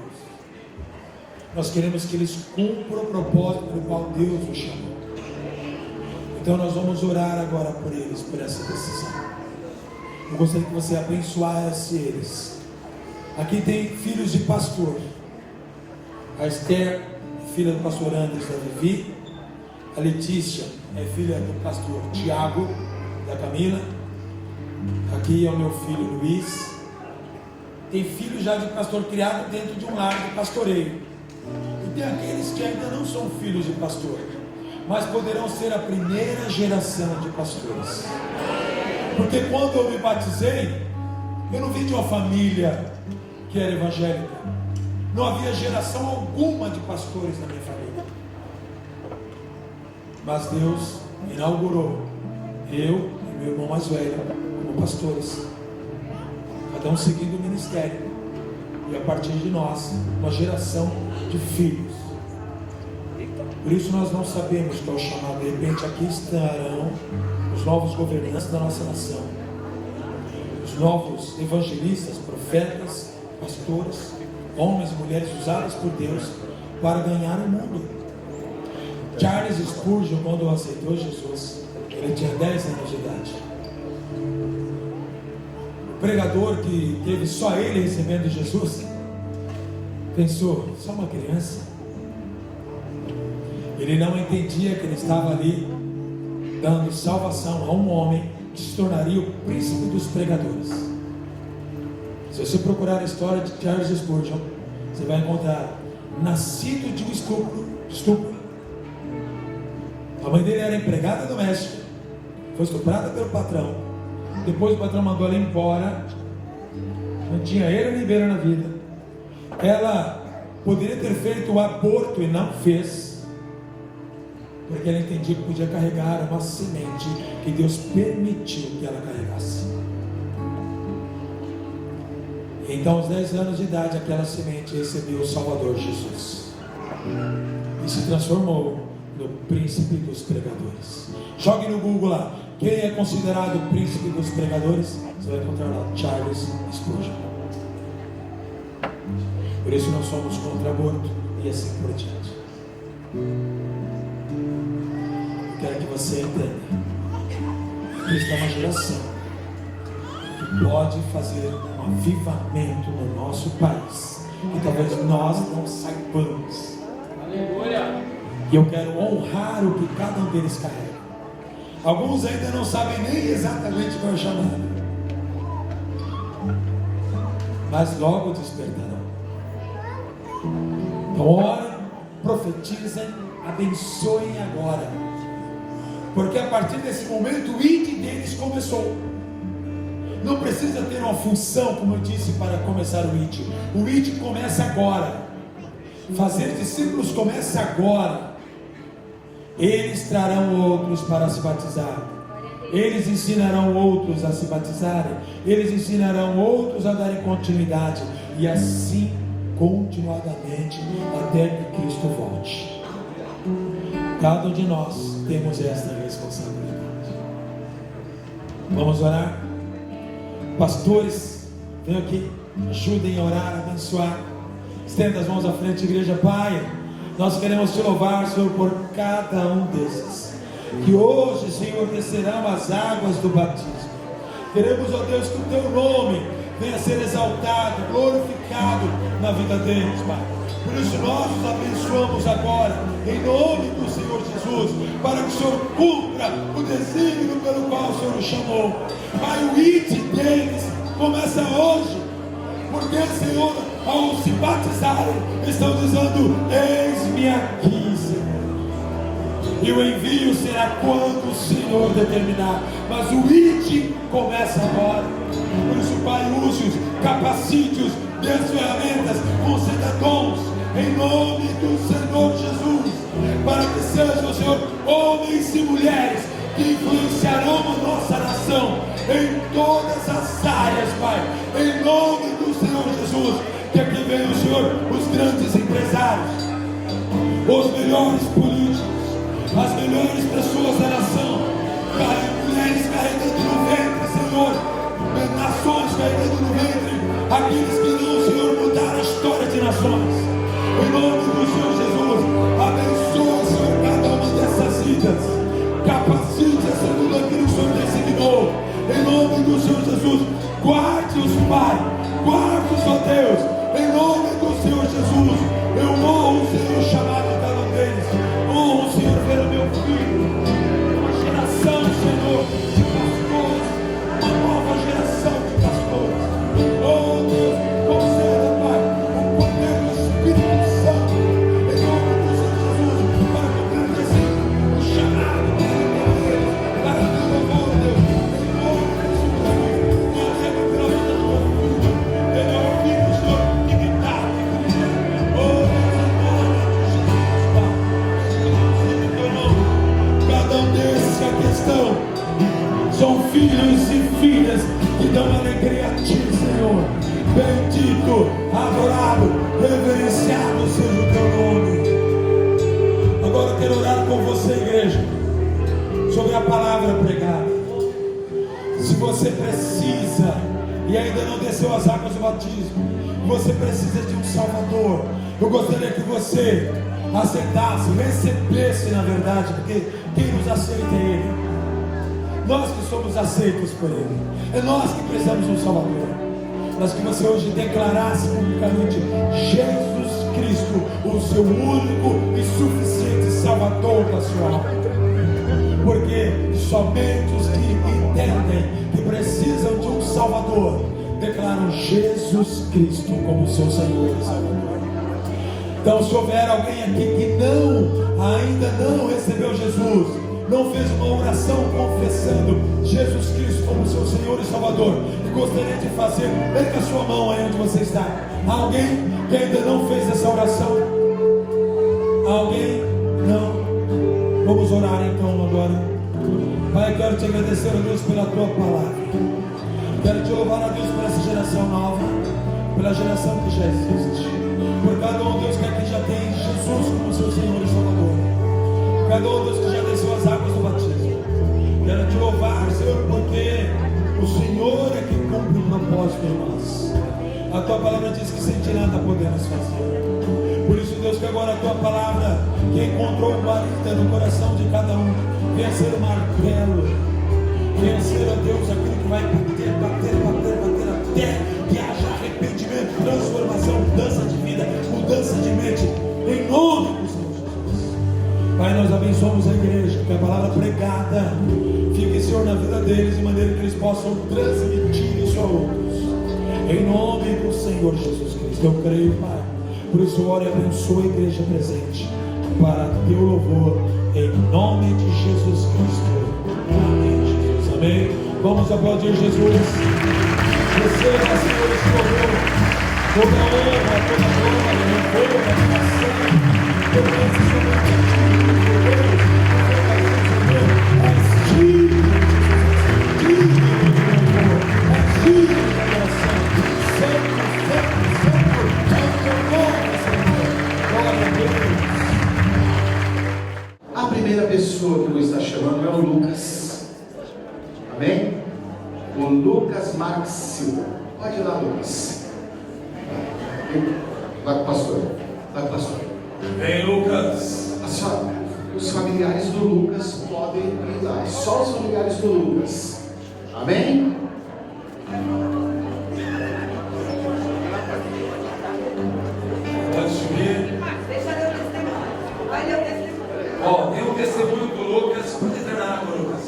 Nós queremos que eles cumpram o propósito pelo qual Deus os chamou. Então nós vamos orar agora por eles, por essa decisão. Eu gostaria que você abençoasse eles. Aqui tem filhos de pastor. A Esther, filha do pastor Anderson, da Vivi. A Letícia é filha do pastor Tiago, da Camila. Aqui é o meu filho Luiz. Tem filho já de pastor criado dentro de um lar de pastoreio. E tem aqueles que ainda não são filhos de pastor, mas poderão ser a primeira geração de pastores. Porque quando eu me batizei, eu não vim de uma família que era evangélica. Não havia geração alguma de pastores na minha família. Mas Deus inaugurou eu e meu irmão mais velho como pastores, cada um seguindo o ministério. E a partir de nós, uma geração de filhos. Por isso nós não sabemos qual é o chamado. De repente aqui estarão os novos governantes da nossa nação, os novos evangelistas, profetas, pastores, homens e mulheres usados por Deus para ganhar o mundo. Charles Spurgeon, quando aceitou Jesus, ele tinha 10 anos de idade. O pregador que teve só ele recebendo Jesus pensou: só uma criança. Ele não entendia que ele estava ali dando salvação a um homem que se tornaria o príncipe dos pregadores. Se você procurar a história de Charles Spurgeon, você vai encontrar nascido de um estupro. A mãe dele era empregada doméstica, foi estuprada pelo patrão. Depois o patrão mandou ela embora. Não tinha ele nem beira na vida. Ela poderia ter feito o aborto e não fez, porque ela entendia que podia carregar uma semente que Deus permitiu que ela carregasse. Então, aos 10 anos de idade, aquela semente recebeu o Salvador Jesus e se transformou no príncipe dos pregadores. Jogue no Google lá: quem é considerado o príncipe dos pregadores? Você vai encontrar lá Charles Spurgeon. Por isso nós somos contra aborto e assim por diante. Eu quero que você entenda que esta é uma geração que pode fazer um avivamento no nosso país, e talvez nós não saibamos. Aleluia! E eu quero honrar o que cada um deles carrega. Alguns ainda não sabem nem exatamente qual é o chamado, mas logo despertarão. Então orem, profetizem, abençoem agora, porque a partir desse momento o ID deles começou. Não precisa ter uma função, como eu disse, para começar o ID. O ID começa agora. Fazer discípulos começa agora. Eles trarão outros para se batizar. Eles ensinarão outros a se batizarem. Eles ensinarão outros a darem continuidade. E assim continuadamente até que Cristo volte. Cada um de nós temos esta responsabilidade. Vamos orar? Pastores, venham aqui, ajudem a orar, abençoar. Estenda as mãos à frente, igreja. Pai, nós queremos te louvar, Senhor, por cada um desses que hoje, Senhor, descerão as águas do batismo. Queremos, ó Deus, que o teu nome venha a ser exaltado, glorificado na vida deles, Pai. Por isso nós os abençoamos agora, em nome do Senhor Jesus, para que o Senhor cumpra o desígnio pelo qual o Senhor os chamou. Pai, o ID deles começa hoje, porque, Senhor, ao se batizarem, estão dizendo: eis-me aqui, Senhor. E o envio será quando o Senhor determinar, mas o ID começa agora. Por isso, Pai, use-os, capacite-os, dê as ferramentas, conceda dons, em nome do Senhor Jesus, para que sejam, Senhor, homens e mulheres que influenciarão a nossa nação em todas as áreas, Pai. Em nome do Senhor Jesus, que aqui vem o Senhor, os grandes empresários, os melhores políticos, as melhores pessoas da nação, mulheres carregando no ventre, Senhor, nações carregando no ventre, aqueles que não, Senhor, mudaram a história de nações. Em nome do Senhor Jesus, abençoa, Senhor, cada uma dessas vidas, capacite segundo aquilo que o Senhor designou. Em nome do Senhor Jesus, guarde-os, Pai, guarde-os, ó Deus, em nome do Senhor Jesus. Eu honro o Senhor chamado de cada um deles, honro o Senhor pelo meu filho, uma geração, Senhor, de pastores, uma nova geração de pastores. Oh Deus, conceda, Pai, o poder do Espírito Santo, em nome do Senhor Jesus, para cumprir o chamado para o teu louvor, Deus, em nome do Senhor Jesus. Eu rego pela vida do meu filho, eu não ouvido, Senhor, imitar, oh Deus, em nome de Jesus, Pai, em teu nome, cada um desses que aqui estão são filhos e filhas que dão alegria a Ti, Senhor. Bendito, adorado, reverenciado seja o Teu nome. Agora eu quero orar com você, igreja, sobre a palavra pregada. Se você precisa e ainda não desceu as águas do batismo, você precisa de um Salvador, eu gostaria que você aceitasse, recebesse, na verdade, porque quem nos aceita é Ele. Nós que somos aceitos por Ele, é nós que precisamos de um Salvador. Mas que você hoje declarasse publicamente Jesus Cristo, o seu único e suficiente Salvador da sua alma. Porque somente os que entendem que precisam de um Salvador declaram Jesus Cristo como seu Senhor e Salvador. Então, se houver alguém aqui que ainda não recebeu Jesus, não fez uma oração confessando Jesus Cristo como seu Senhor e Salvador, e gostaria de fazer, erga a sua mão aí onde você está. Alguém que ainda não fez essa oração? Alguém? Não? Vamos orar então agora. Pai, eu quero te agradecer, a Deus, pela tua palavra. Quero te louvar, a Deus, por essa geração nova, pela geração que já existe, por cada um, Deus, que aqui já tem Jesus como seu Senhor e Salvador. Cada um, Deus, que já desceu as águas do batismo. Quero te louvar, Senhor, porque o Senhor é que cumpre o propósito em nós. A tua palavra diz que sem ti nada podemos fazer. Por isso, Deus, que agora a tua palavra, que encontrou guarida no coração de cada um, venha ser o martelo, venha ser, ó Deus, aquilo que vai bater, até que haja arrependimento, transformação, mudança de vida, mudança de mente, em nome do Senhor Jesus. Pai, nós abençoamos a igreja, que a palavra pregada fique, Senhor, na vida deles, de maneira que eles possam transmitir isso a outros. Em nome do Senhor Jesus Cristo, eu creio, Pai. Por isso, oro e abençoa a igreja presente, para teu louvor, em nome de Jesus Cristo. Amém, Jesus. Amém. Vamos aplaudir Jesus. Receba, Senhor, esse louvor, toda a honra, toda a glória, toda a adoração, toda a A primeira pessoa que eu vou estar chamando é o Lucas. Amém? O Lucas Marques Silva. Pode ir lá, Lucas. Vai com o pastor. Vai com o pastor. Vem, Lucas. Os familiares do Lucas podem ir lá. Só os familiares do Lucas. Amém? Pode subir. Deixa eu testemunho. Vai ler o testemunho. Ó, tem um testemunho do Lucas. Pode entrar na água, Lucas.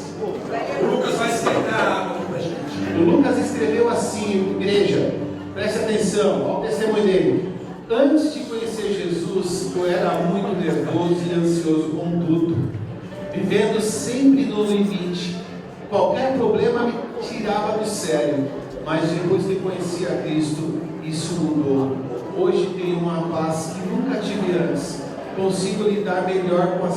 O Lucas vai esquentar a água aqui pra gente. O Lucas escreveu assim, igreja, preste atenção, olha o testemunho dele. Antes de conhecer Jesus, eu era muito nervoso e ansioso com tudo, vivendo sempre no limite. Qualquer problema me tirava do sério, mas depois que conheci a Cristo, isso mudou. Hoje tenho uma paz que nunca tive antes. Consigo lidar melhor com as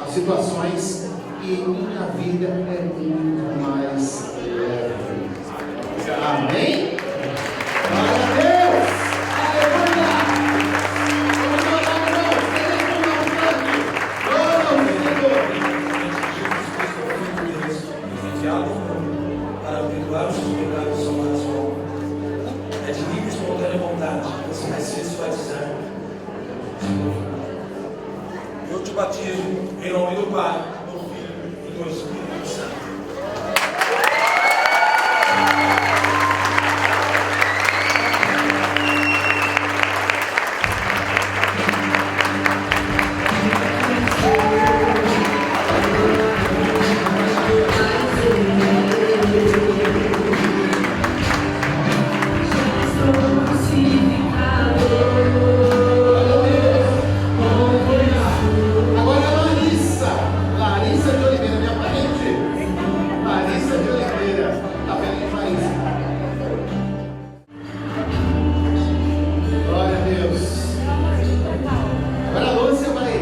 situações e minha vida é muito mais leve. Amém? Glória a Deus! Aleluia! Vamos orar, irmãos. Para perdoar os seus pecados são para a sua alma. É de livre e espontânea vontade. Você vai ser se batizar. Eu te batizo em nome do Pai, do Filho e do Espírito Santo. Larissa de Oliveira, minha parente. Larissa de Oliveira, tá vendo, Larissa? Glória a Deus. Agora a Lúcia vai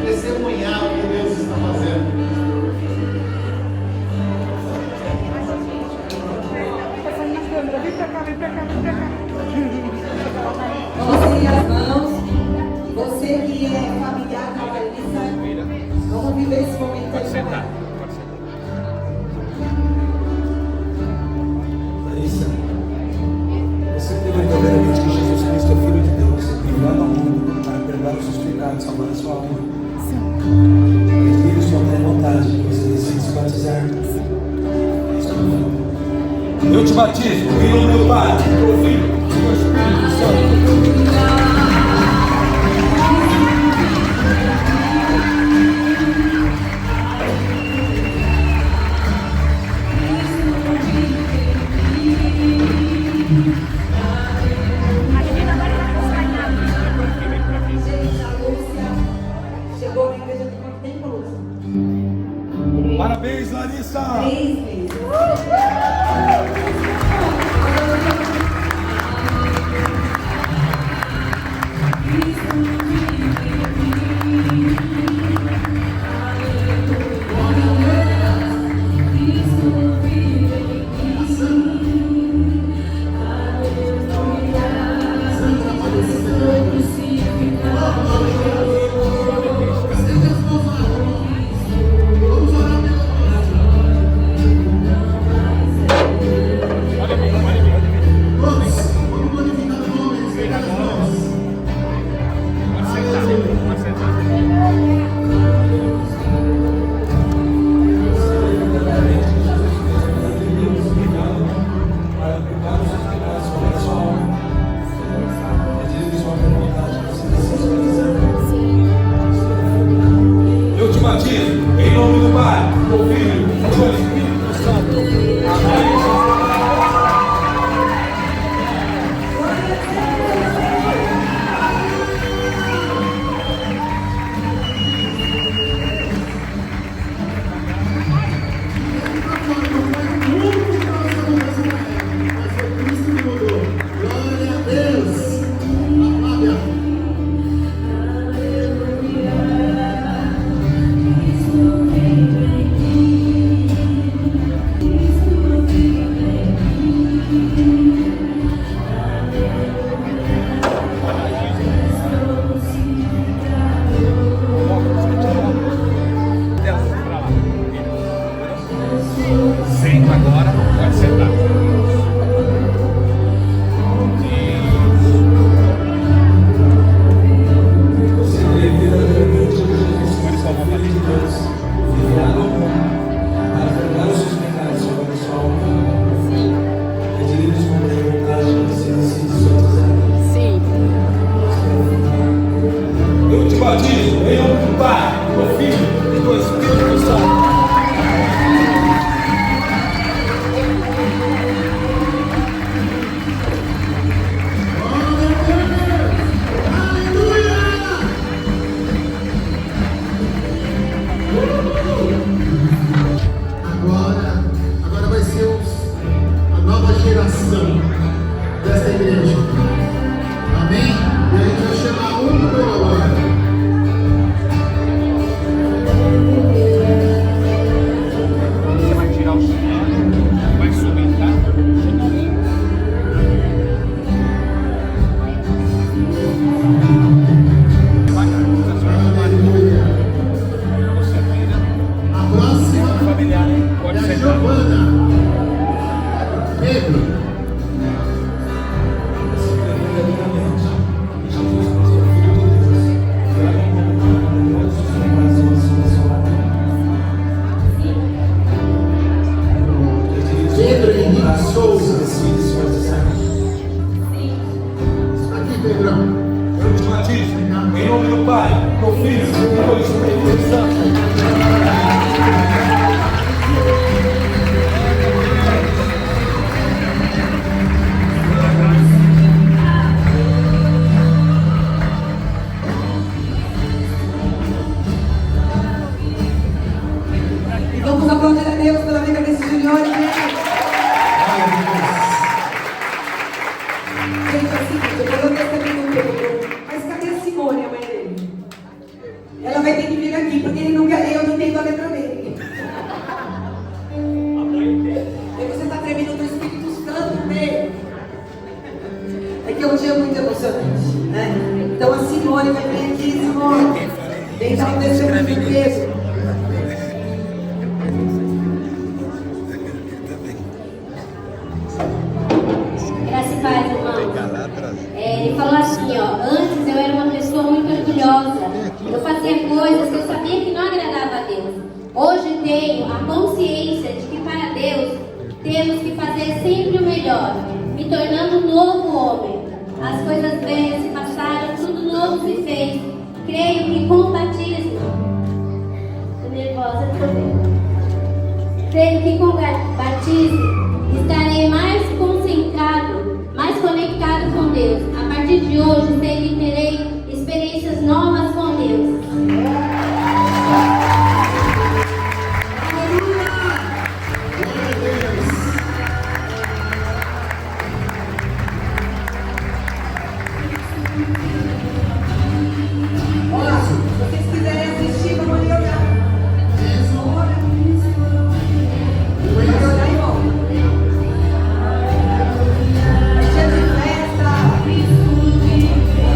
testemunhar o que Deus está fazendo. Vem pra cá, vem pra cá, vem pra cá. Vamos seguir as mãos. Você que é familiar com a Larissa, vamos viver esse momento aí. Larissa, você crê verdadeiramente que Jesus Cristo é Filho de Deus e veio ao mundo para perdoar os seus pecados, salvar a sua alma? Sim. É de livre e espontânea vontade que você decide se batizar? Eu te batizo em nome do Pai, do Filho e do Espírito Santo. Gente, a Lúcia chegou na igreja de quanto tempo, Lúcia? Parabéns, Larissa! 3 meses. Eu te batizo em nome do Pai, do Filho e do Espírito Santo. Amém. Glória a Deus. Senta agora, pode sentar. Você crê verdadeiramente que Jesus Cristo é Filho de Deus e veio ao mundo para perdoar os seus pecados, salvar a sua alma? É de livre e espontânea vontade que você decide se batizar? Sim. Eu te batizo em nome do Pai, do Filho e do Espírito Santo. Pedro. Pedro Henrique Souza. Aqui, Pedrão. Eu te batizo em nome do Pai, do Filho e do Espírito Santo. E vamos aplaudir a Deus pela vida desses juniores, né? Gente, é o seguinte, eu vou dar também no Pedro. Mas cadê a Simone, a mãe dele? Ela vai ter que vir aqui, porque ele não quer, eu não entendo a letra dele. E você está tremendo do Espírito Santo, Pedro. É que é um dia muito emocionante, né? Então a Simone vai vir aqui, Simone. Vem dar um testemunho do Pedro. Graça e paz, irmão. Ele falou assim, ó, antes eu era uma pessoa muito orgulhosa. Eu fazia coisas que eu sabia que não agradava a Deus. Hoje tenho a consciência de que para Deus temos que fazer sempre o melhor, me tornando um novo homem. As coisas velhas se passaram, tudo novo se fez. Creio que com o batismo... Tô nervosa também. Creio que com o batismo estarei mais concentrado, mais conectado com Deus. A partir de hoje, sei que terei experiências novas com Deus. Olá, se vocês quiserem assistir, vamos ali olhar. Vai olhar e volta. É dia de festa.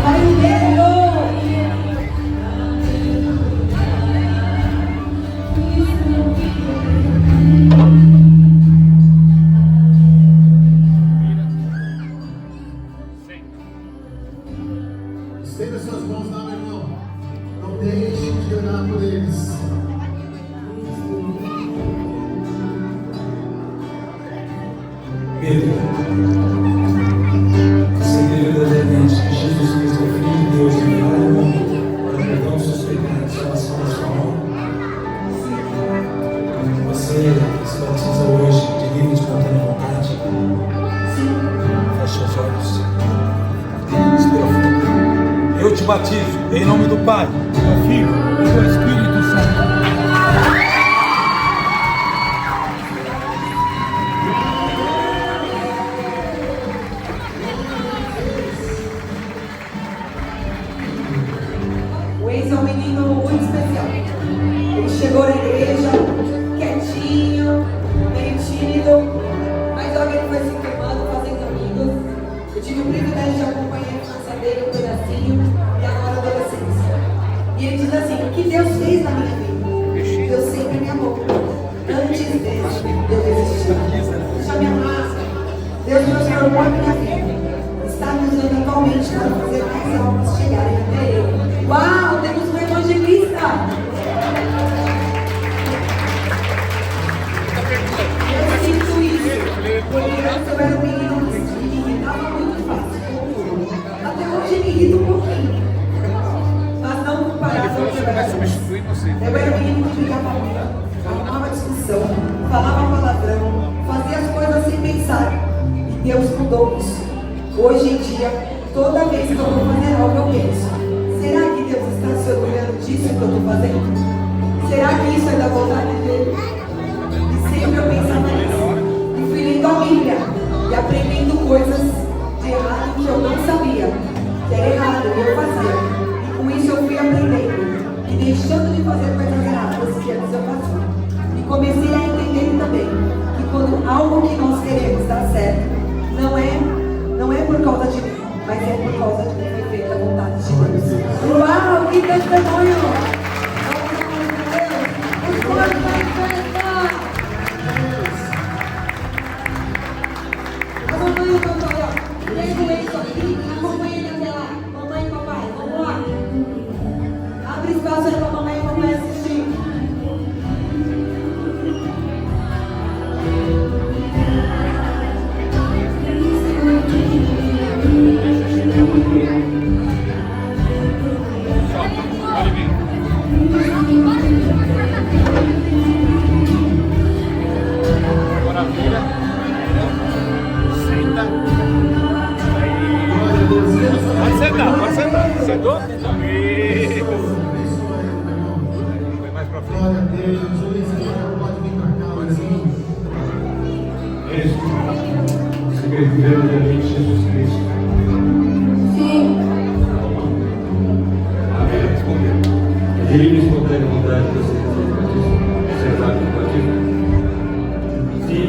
Vai no dedo. Estenda suas mãos lá, meu irmão. Não deixe de orar por eles. Pedro, sei verdadeiramente que Jesus Cristo é o Filho de Deus e para o mundo, para perdão dos seus pecados, salvação da sua alma. Você se batiza hoje de livre e espontânea vontade. Feche os olhos. Respira fundo. Eu te batizo em nome do Pai, do Filho e do Espírito Santo. O Enzo é um menino muito especial. Ele chegou na igreja, quietinho, meio tímido, mas logo ele foi se queimando, fazendo amigos. Eu tive o privilégio de acompanhar a infância dele, um pedacinho, e agora a adolescência. E ele diz assim, o que Deus fez na minha vida? Deus sempre me amou. Antes dele, eu desisti. Deixa me amar. Deus transformou a minha vida. Está me usando atualmente para fazer mais almas chegarem até Ele. Uau, temos um evangelista! Eu sinto isso. Quando criança eu era um menino que me irritava muito fácil. Até hoje me irrita um pouquinho. Mas não comparado ao que eu era antes. Eu era um menino que brigava muito, arrumava discussão, falava palavrão, fazia as coisas sem pensar. E Deus mudou isso. Hoje em dia, toda vez que eu vou fazer algo, eu penso: será que Deus está se orgulhando disso que eu estou fazendo? Será que isso é da vontade dele? E sempre eu pensava nisso. E fui lendo a Bíblia e aprendendo coisas de errado que eu não sabia, que era errado, eu fazia. E com isso eu fui aprendendo e deixando de fazer coisas erradas que antes eu fazia. E comecei a entender também que quando algo que nós queremos dar certo, não é por causa de mim, mas é por causa de quem foi feita a vontade de Deus. Uau, que testemunho! Os corpos da festa! mesmo? Você crê verdadeiramente em Jesus Cristo? Sim. Amém. Respondeu. É de livre e espontânea vontade que você recebe o batismo? Você é exato no batismo? Sim.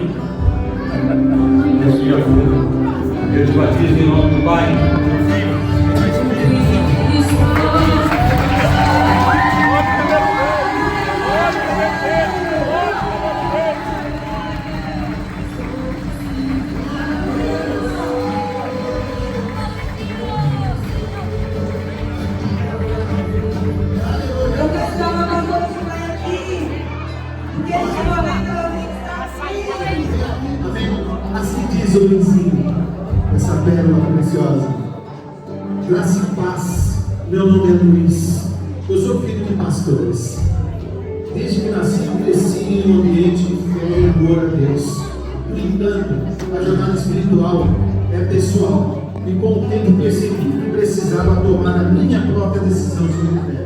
Respira fundo. Eu te batizo em nome do Pai, do Filho e do Espírito Santo. Eu quero chamar uma coisa aqui. Porque esse momento eu tenho que estar aqui. Assim diz o Luizinho, essa pérola preciosa. Graça e paz, meu nome é Luiz, eu sou filho de pastores. Desde que nasci, eu cresci em um ambiente de fé e amor a Deus. No entanto, a jornada espiritual é pessoal e com o tempo percebi que precisava tomar a minha própria decisão sobre fé.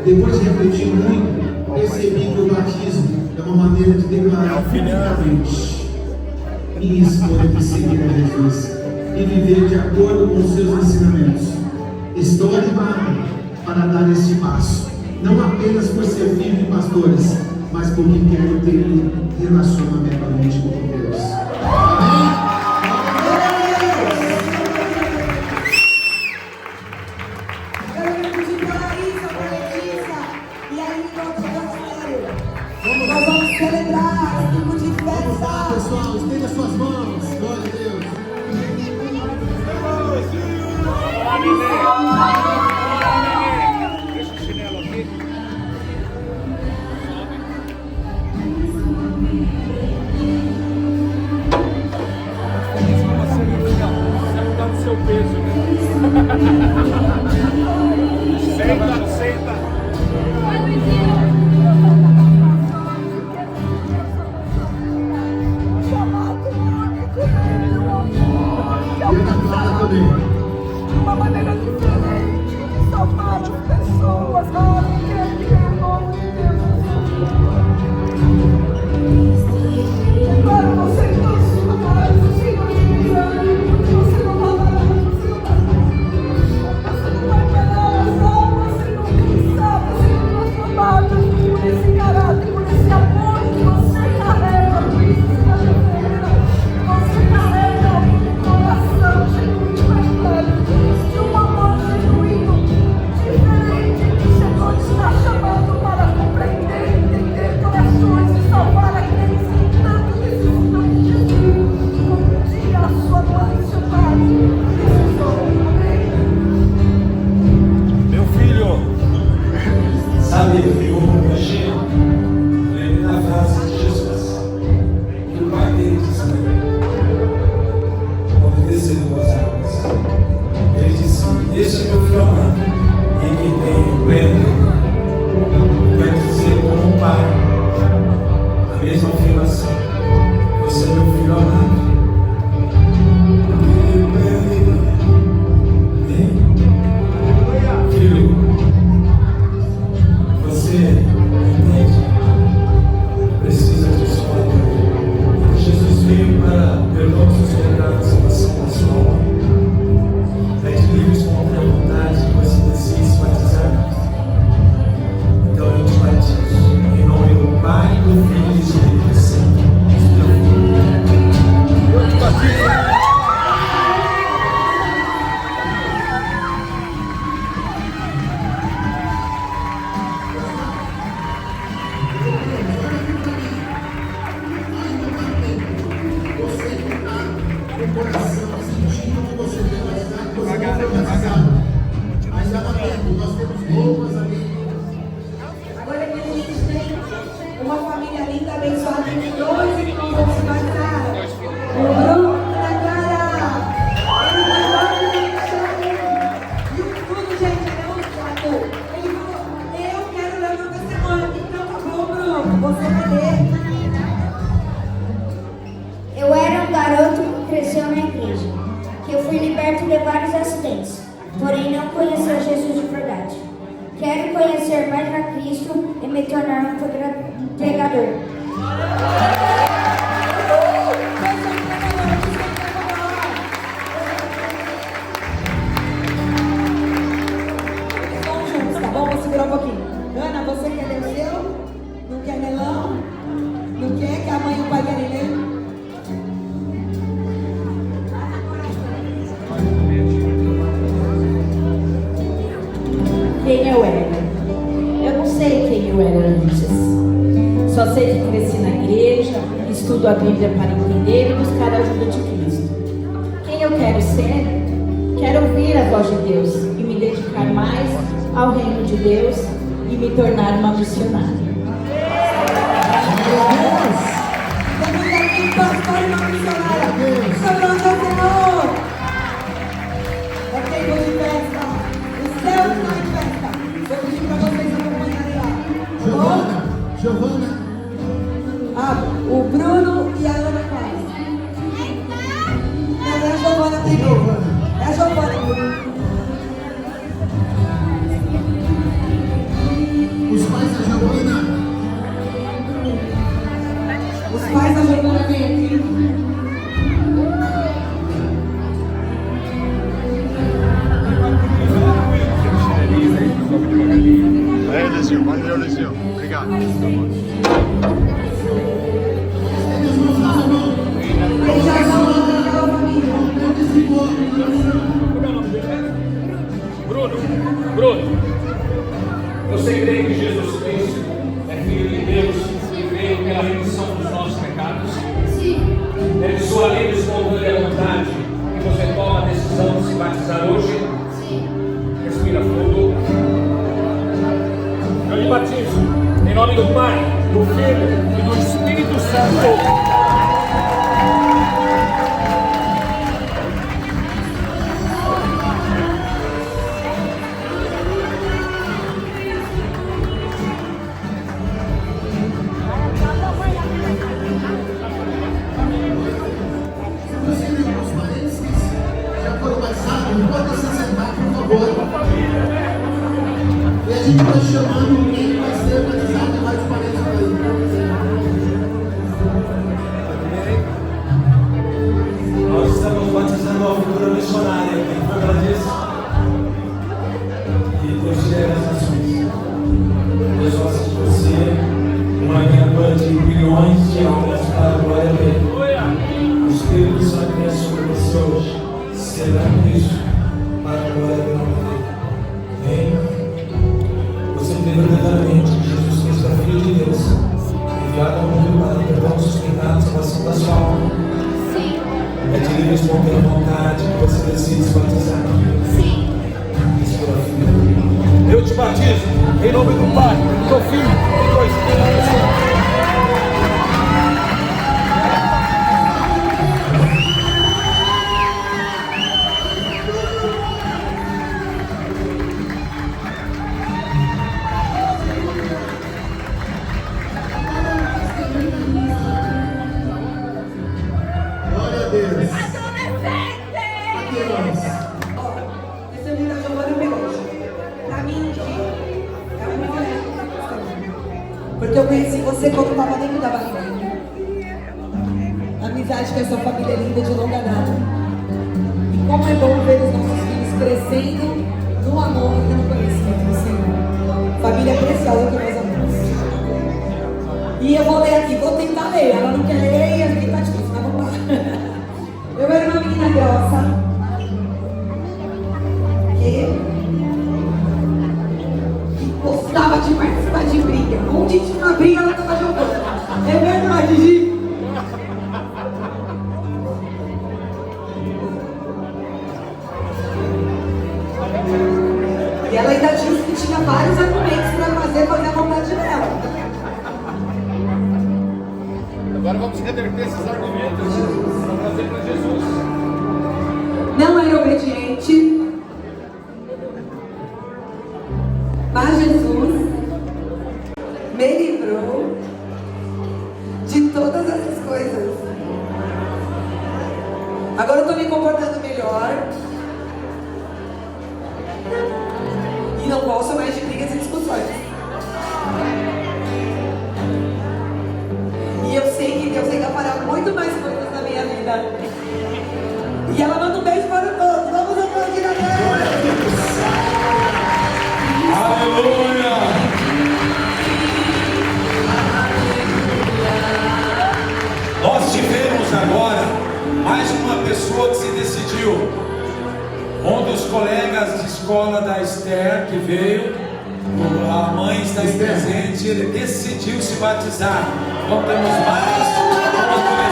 Depois de refletir muito, percebi que o batismo é uma maneira de declarar publicamente minha escolha de seguir a Jesus e viver de acordo com os seus ensinamentos. Estou animado para dar este passo, não apenas por ser filho de pastores, mas porque quero ter um relacionamento íntimo com Deus. Amém? Eu quero pedir para a Raíssa, para a Letícia, e aí nós vamos celebrar esse tipo de festa. Pessoal, estenda suas mãos. Glória a Deus. Deixa o chinelo aqui. Você está no seu peso, né? Senta, senta. E a Clara também. De uma maneira diferente, de salvar as pessoas, que é nome de Deus. Agora você não se mais, o Senhor te guiando, porque você não vai parar, você não vai parar as almas, você não cansar, você não transformar por esse caráter, por esse amor que você carrega, por isso você carrega um coração genuíno, de um amor genuíno, diferente, que o Senhor está chamando para compreender, entender corações e salvar aqueles que tanto necessitam de Jesus, como um dia a sua mãe e seu pai precisou. Amém? Meu filho, Sabe, eu achei, lembro da frase de Jesus, que o pai dele disse para ele, quando desceu das águas, ele disse: "Esse é meu filho amado, em quem tenho pleno." Quer dizer, como um pai, a mesma afirmação: "Você é meu filho amado." Filho, você entende? Precisa de escolha. Jesus veio para perdoar os seus pecados e você na sua alma. É de livre e espontânea vontade que você decide se batizar. Então eu te batizo em nome do Pai, do Filho e do Espírito Santo. eu te batizo. Você que está com o coração sentindo que você foi batizado, que você não foi batizado. Mas já não tempo, nós temos roupas ali. Agora que a gente tem uma família linda, abençoada, de 2 irmãos vão se batizar. O Bruno da Clara. Ele vai lá no Alexandre. E o Bruno, gente, ele é um chato. Ele falou: eu quero ler o meu testemunho. Então tá bom, Bruno. Você vai ler. Eu era um garoto que cresceu na igreja, que eu fui liberto de vários acidentes, porém não conhecia Jesus de verdade. Quero conhecer mais a Cristo e me tornar um pregador. estudo a Bíblia para entender e buscar a ajuda de Cristo. Quem eu quero ser? Quero ouvir a voz de Deus e me dedicar mais ao reino de Deus e me tornar uma missionária. Temos aqui um pastor e uma missionária. Sobrando ao Senhor. Ok, vou de festa. O céu está em festa. Vou pedir para vocês acompanharem lá. Giovana. O Bruno e a Ana Paz. Não, é a Giovana primeiro. É a Giovana. Os pais da Giovana. Os pais da Giovana vêm aqui. Valeu, Luizinho. Obrigado. Bruno, você crê que Jesus Cristo é Filho de Deus e veio pela remissão dos nossos pecados? Sim. É de sua livre e espontânea vontade que você toma a decisão de se batizar hoje? Sim. Respira fundo. Eu lhe batizo em nome do Pai, do Filho e do Espírito Santo. Pode se sentar, por favor. E a gente vai chamando quem vai ser batizado e vai os parentes aí. Nós estamos batizando uma figura missionária aqui, como ela disse. E Deus te leva às nações. Deus faça de você uma ganhadora de bilhões de almas para a glória dele. O Espírito Santo vem sobre você hoje. Será Cristo para a glória do nome dele. Amém? Você crê verdadeiramente que Jesus Cristo é Filho de Deus, enviado ao mundo para o perdão dos pecados, salvação da sua alma. Sim. É de livre e espontânea vontade que você decide se batizar. Sim. Eu te batizo em nome do Pai, do Filho e do Espírito Santo. Glória a Deus. Aqui, irmãos. Ó, esse livro da Giovana pegou. Pra mim, é muito honesto. Porque eu conheci você quando estava dentro da barriga. Amizade com essa família linda de longa data. E como é bom ver os nossos filhos crescendo no amor e no conhecimento do Senhor. Família preciosa que nós amamos. E eu vou ler aqui, vou tentar ler. Ela não quer ler e aqui tá difícil, mas vamos lá. Eu era uma menina grossa que gostava de participar de briga. Onde tinha uma briga, ela estava jogando. É verdade, Gi? E ela ainda disse que tinha vários argumentos para fazer a vontade dela. Agora vamos reverter esses argumentos para trazer para Jesus. Não era obediente, mas Jesus me livrou de todas essas coisas. Agora eu estou me comportando melhor e não gosto mais de brigas e discussões. E eu sei que Deus ainda fará muito mais coisas na minha vida. E ela manda um beijo para todos. Vamos aplaudir a Deus. Aleluia! Nós tivemos agora mais uma pessoa que se decidiu. Um dos colegas de escola da Esther que veio, a mãe está presente, ele decidiu se batizar. Então temos mais uma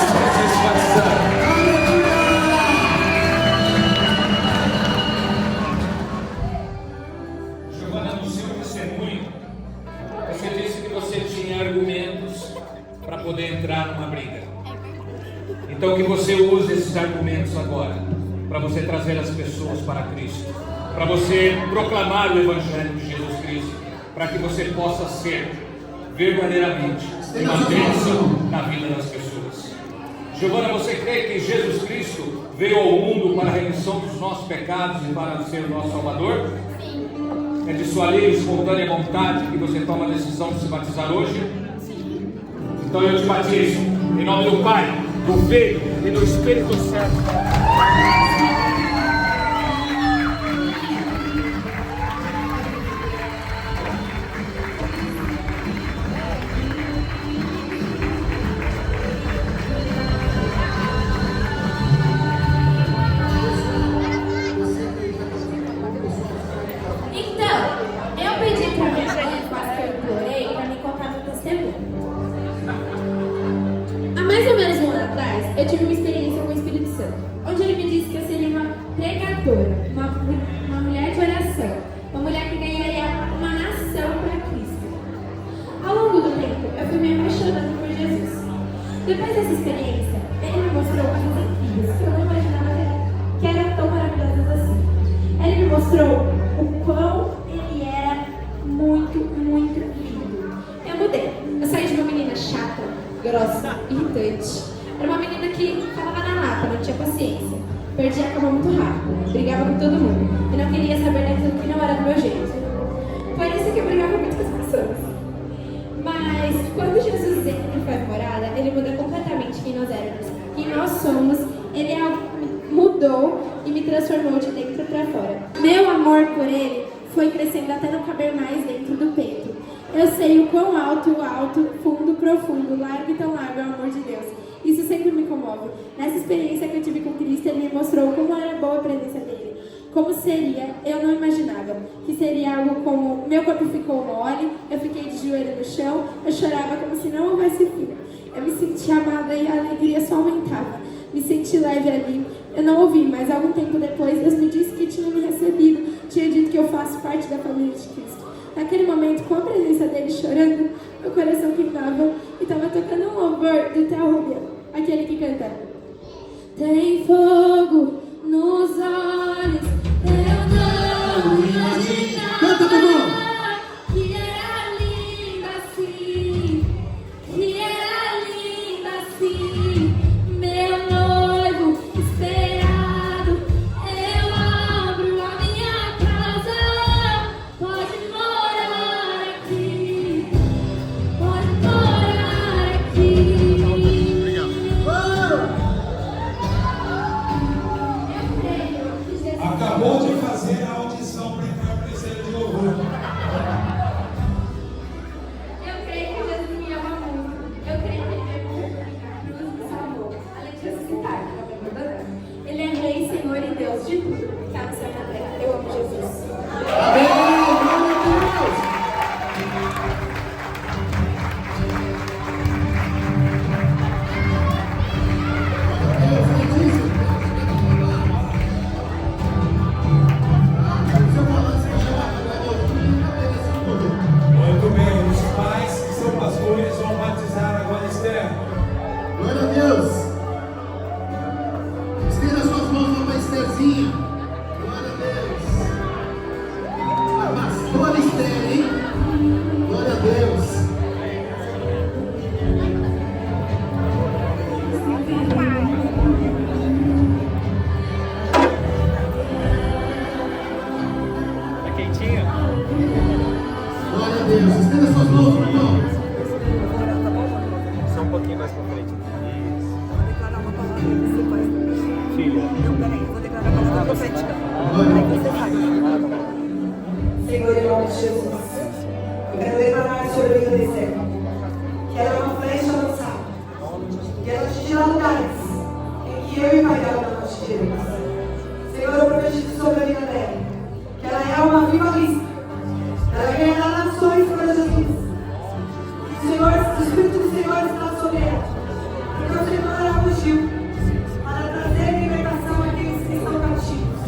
Então que você use esses argumentos agora para você trazer as pessoas para Cristo, para você proclamar o Evangelho de Jesus Cristo, para que você possa ser verdadeiramente uma bênção na vida das pessoas. Giovana, você crê que Jesus Cristo veio ao mundo para a remissão dos nossos pecados e para ser o nosso Salvador? Sim. É de sua livre e espontânea vontade que você toma a decisão de se batizar hoje? Sim. Então eu te batizo em nome do Pai, do Filho e do Espírito Santo. Eu tive uma experiência com o Espírito Santo, onde ele me disse que eu seria uma pregadora, uma mulher de oração, uma mulher que ganharia uma nação para Cristo. Ao longo do tempo, eu fui me apaixonando por Jesus. Depois dessa experiência, ele me mostrou coisas incríveis que eu não imaginava que eram tão maravilhosas assim. Ele me mostrou o quão ele era muito, muito lindo. Eu mudei. Eu saí de uma menina chata, grossa, irritante. Era uma menina que falava na lata, não tinha paciência, perdia a cama muito rápido, brigava com todo mundo e não queria saber daquilo que não era do meu jeito. Por isso que eu brigava muito com as pessoas. Mas quando Jesus entra foi a morada, ele muda completamente quem nós éramos, quem nós somos. Ele mudou e me transformou de dentro para fora. Meu amor por ele foi crescendo até não caber mais dentro do peito. Eu sei o quão alto, fundo, profundo, largo e tão largo é o amor de Deus. Isso sempre me comove. Nessa experiência que eu tive com Cristo, ele me mostrou como era boa a presença dele. Como seria, eu não imaginava. Que seria algo como, meu corpo ficou mole, eu fiquei de joelho no chão, eu chorava como se não houvesse fim. Eu me senti amada e a alegria só aumentava. Me senti leve ali. Eu não ouvi, mas algum tempo depois, Deus me disse que tinha me recebido. Tinha dito que eu faço parte da família de Cristo. Naquele momento, com a presença dele chorando, meu coração queimava e estava tocando um louvor do Theo Rubia. Aquele que canta: tem fogo nos olhos, eu não imaginava que era linda assim, que era linda assim. Meu noivo esperado, eu abro a minha casa, pode morar aqui, pode morar aqui. Acabou de fazer a audição para entrar no terceiro de louvor. Eu creio que Jesus me ama muito. Eu creio que Ele veio por cruz me salvou. Além de ressuscitar, que não me abandonou. Ele é Rei, Senhor e Deus de tudo que há no céu e na terra. Eu amo Jesus. Muito bem, os pais que são pastores vão batizar agora Esther. Glória a Deus. Estenda as suas mãos lá para Estherzinha. Glória a Deus. A pastora Esther, hein? Glória a Deus. Tá quentinho? Glória a Deus. Estenda as suas mãos, irmão. Só um pouquinho mais pra frente. Isso. Vou declarar uma palavra que você vai. Filha. Não, peraí, vou declarar a palavra profética. Glória a Aí você vai. Senhor, em nome de Jesus, eu quero declarar sobre a vida de Esther que ela é uma flecha lançada, que ela atingirá lugares em que eu e o Pai dela não atingiremos. Senhor, eu profetizo sobre a vida dela que ela é uma vivalista, ela ganhará nações para Jesus. O Espírito do Senhor está sobre ela, porque o Senhor a ungiu para trazer libertação àqueles que estão cativos.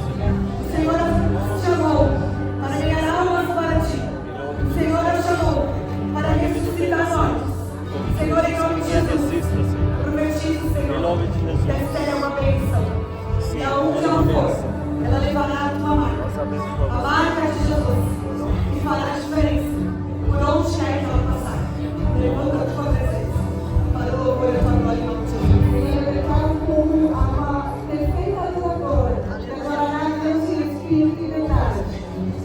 O Senhor a chamou para ganhar almas para ti. O Senhor a chamou para ressuscitar mortos. Senhor, em nome de Jesus, profetizo, Senhor, Esther é uma bênção. E aonde ela for, ela levará a tua marca. A marca de Jesus. E fará a diferença. Por onde quer que ela passar. Levanta a tua presença. Para o louvor e a tua glória em nome de Jesus. Eu declaro como a perfeita adoradora, declarará Deus em espírito e verdade.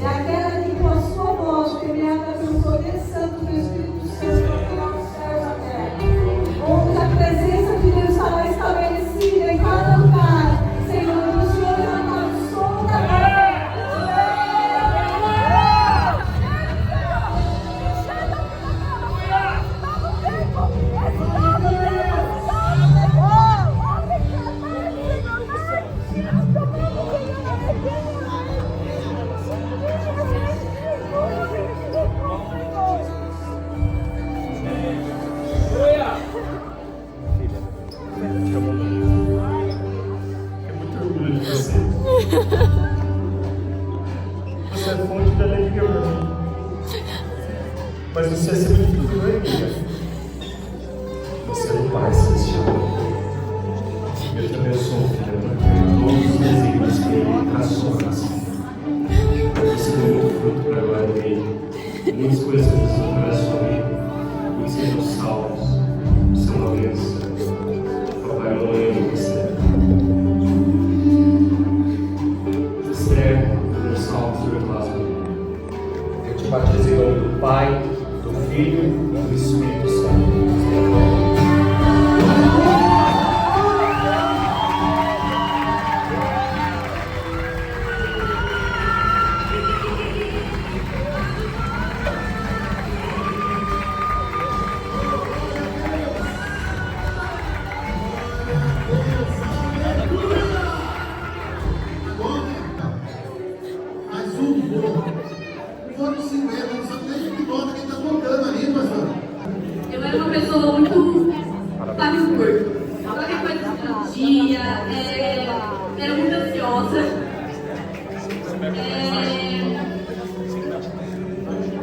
É aquela que com a sua voz, permeada pelo poder santo do Espírito Santo, tocará os céus da terra. Onde a presença de Deus estará estabelecida em cada lugar. Senhor, o Senhor levantará o som da terra. Você é fonte da alegria para mim. Mas você é acima de tudo, não é minha. Você é o Pai Celestial. Eu te abençoo, filha, por todos os desígnios que Ele traçou para si. Você deu muito fruto para a glória dele. Muitas coisas que você através da sua vida. Muitos seus salvos. São uma bênção. Papai, eu amo você. Eu te batizo em nome do Pai, do Filho e do Espírito Santo. Eu era uma pessoa muito pavio curto. Qualquer coisa que eu podia, era muito ansiosa.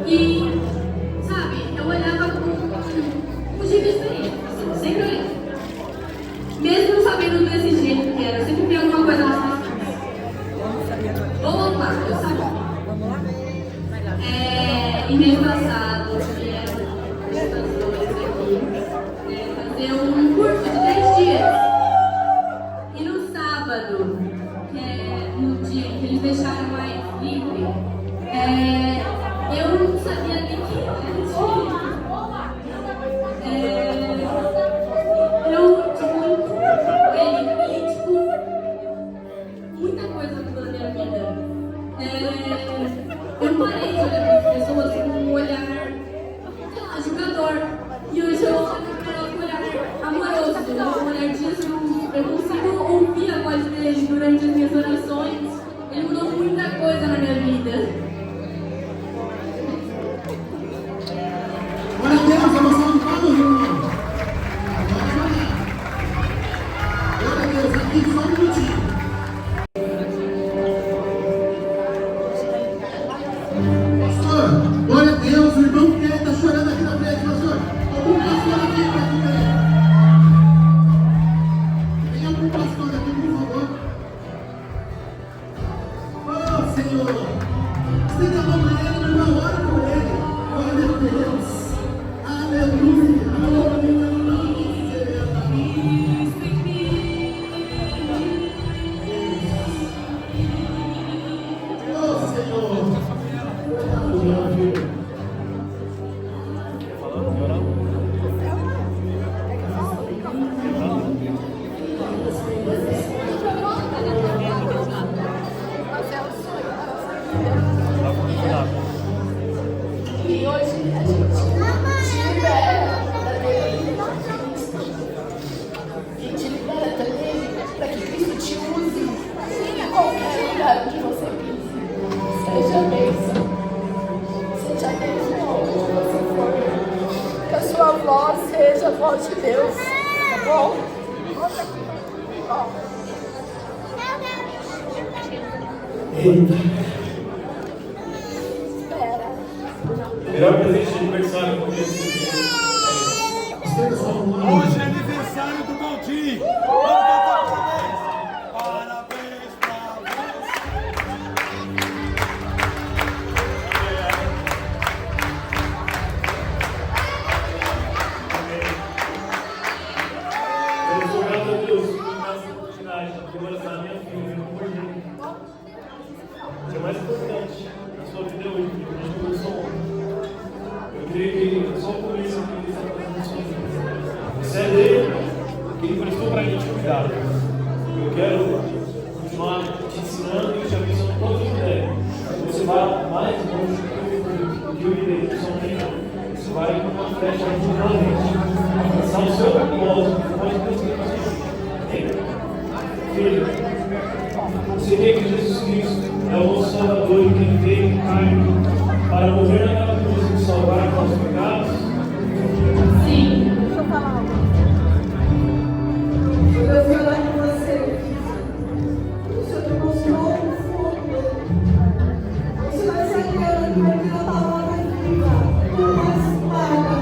E, sabe, eu olhava com um jeito diferente, assim, sempre olhei. Mesmo não sabendo desse jeito que era, eu sempre vi alguma coisa nas pessoas. Vou voltar, eu sabia. Em mês passado, fazer um curso de 10 dias. E no sábado, que é no dia que eles deixaram mais livre, eu não sabia nem que era dia. Eu, muita coisa mudou na minha vida. Eu parei de olhar para as pessoas com um olhar, sei lá, julgador. E hoje eu olho para um olhar amoroso, um olhar de Jesus. Eu consigo ouvir a voz dele durante as minhas orações. Ele mudou muita coisa na minha vida. Glória a Deus, emoção de todo mundo. Glória a Deus, aqui só um minutinho. Pastor, glória a Deus, o irmão que está chorando aqui na frente, pastor. Algum pastor aqui para te ver. Tem algum pastor aqui, por favor? Oh, Senhor. Estenda a mão para ele, meu irmão, ora por ele. Glória a Deus. Aleluia. Aleluia. Oh, Senhor. E hoje a gente libera e te libera também para que Cristo te use em qualquer lugar que você pise. Seja bênção. Seja bênção onde você for. Que a sua voz seja a voz de Deus. Tá bom? Volta aqui. Ó. Espera. Melhor presente de aniversário que eu podia receber. Hoje é aniversário do Valdir. de cuidado. Eu quero continuar te ensinando e te abençoando todos os dias. Você vai mais longe do que eu irei, pessoalmente. Você vai com uma flecha finalmente alcançar o seu propósito. Mas Deus tem você. Filho, você vê que Jesus Cristo é o nosso Salvador e que veio em carne para morrer naquela cruz e nos salvar dos nossos pecados? Sim. Deixa eu falar algo. Eu fui lá com você. O Senhor te mostrou o fogo. Você vai ser aquela que vai virar uma hora viva, com uma espada,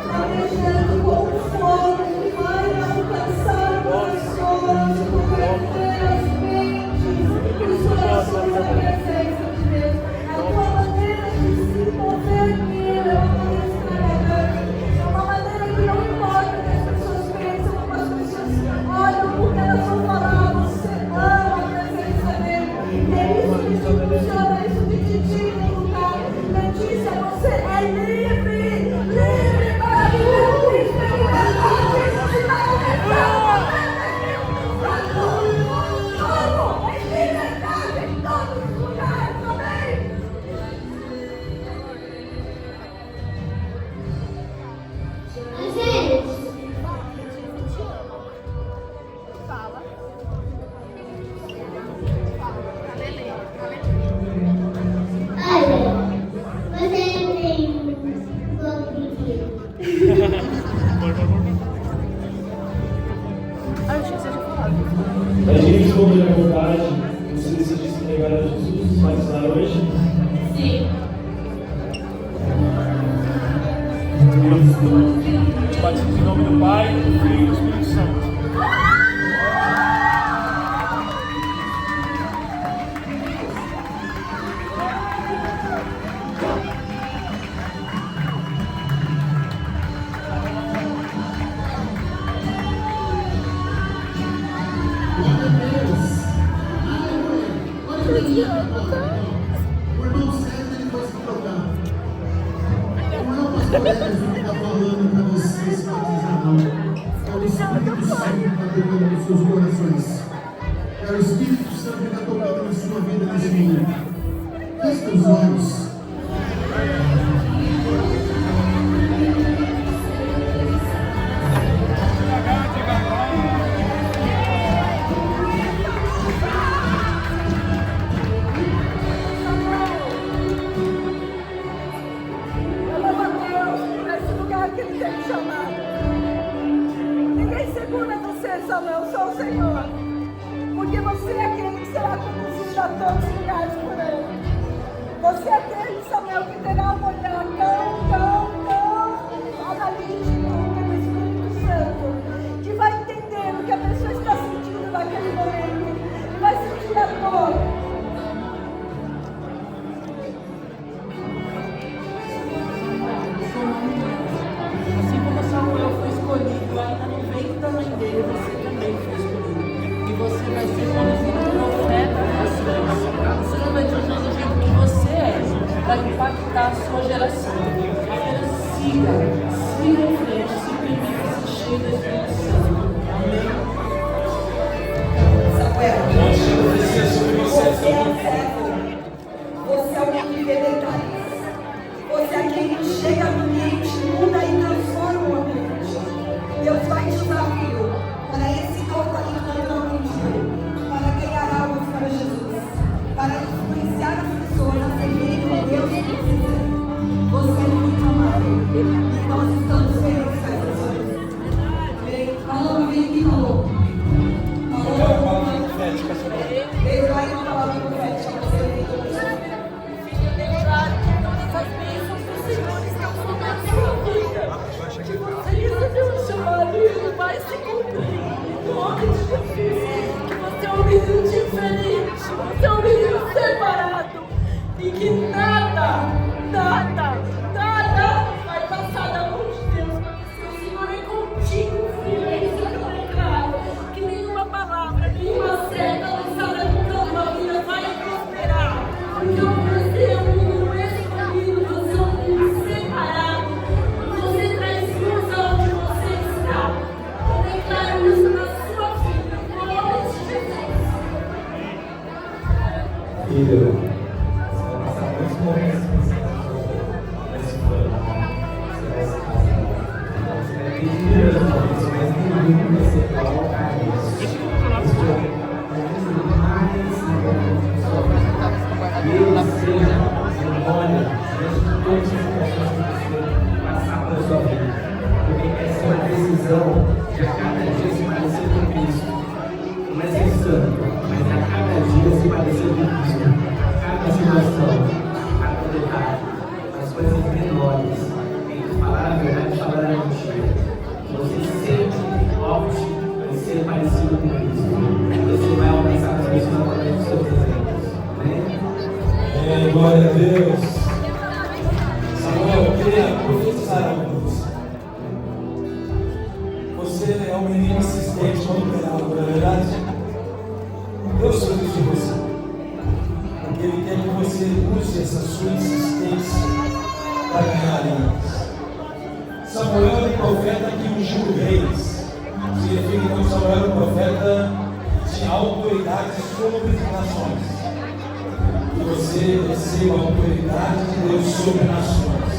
flamejando com fogo que vai alcançar corações, converter as mentes, os corações à presença de Deus. A tua maneira de se mover nele é uma maneira extravagante. É uma maneira que não importa o que as pessoas pensam, como as pessoas olham, porque elas vão falar, você ama a presença dele. E é isso que te funciona, isso que te tira do lugar. Letícia, você é livre, livre para viver Cristo em liberdade e para aumentar como? Em liberdade em todos os lugares, amém? Fala. A gente escolheu a vontade, você decidiu se entregar a Jesus, batizar hoje? Sim. Eu te batizo em nome do Pai, do Filho e do Espírito Santo. O irmão certo ele vai se trocar. Não é o pastor Edson que está falando para vocês se batizar, não. É o Espírito Santo que está tocando nos seus corações. É o Espírito Santo que está tocando na sua vida nesse momento. Feche os olhos. Eu louvo a Deus por esse lugar que Ele tem te chamado. Ninguém segura você, Samuel, só o Senhor. Porque você é aquele que será conduzido a todos os lugares por Ele. Você é aquele, Samuel, que terá um olhar tão analítico pelo Espírito Santo, que vai entender o que a pessoa está sentindo naquele momento, e vai sentir a dor. Assim como Samuel foi escolhido ainda no ventre da mãe dele, você também foi escolhido. E você vai ser conduzido profeta das nações. Você não vai dizer do jeito que você é, para impactar a sua geração. Apenas siga em frente, se permita se cheio do Espírito Santo. Amém? Samuel, Você é sobre você, você é o servo. Você é o que vê detalhes. Você é aquele que chega no ambiente, muda e transforma o ambiente. Deus vai te usar, filho, para esse corpo aqui que eu não pediu, para ganhar almas para Jesus, para influenciar as pessoas a servirem com Deus e você. Você é muito amado. E nós estamos felizes com essas coisas. Falou, vem aqui, falou. Falou. Veio lá e uma palavra profética para você. As bênçãos do Senhor estão sobre a sua vida. Que você recebeu um chamado e ele vai se cumprir. Em nome de Jesus. Que você é um menino diferente. Você é um menino separado. E que nada vai passar da mão de Deus. Porque se o Senhor é contigo, filho, é isso que eu declaro. Que nenhuma palavra, nenhuma seta lançada contra a tua vida vai prosperar. Porque você é um menino escolhido, você é um menino separado. Você traz luz aonde você está. Eu declaro isso inteiro. Você vai passar muitos momentos nesse plano. Você vai ter inúmeras momentos, mas nenhum vai ser igual a isso. E ele seja memória diante de todas as situações que você passar pela sua vida. Porque essa é uma decisão de a cada dia se parecer com Cristo. Não é ser santo, mas a cada dia se parecer com Cristo. A cada situação, a cada detalhe, as coisas menores, entre falar a verdade e falar a mentira. Que você sempre volte a ser parecido com Cristo. E você vai alcançar as pessoas através dos seus exemplos. Amém? Glória a Deus. Samuel, eu queria profetizar algo para você. Você é um menino assistente quando operado, não é verdade? Deus fez isso de você. Porque Ele quer que você use essa sua insistência para ganhar alianças. Samuel era o profeta que ungiu reis. Significa que Samuel era o profeta que tinha autoridade sobre as nações. Que você receba a autoridade de Deus sobre nações,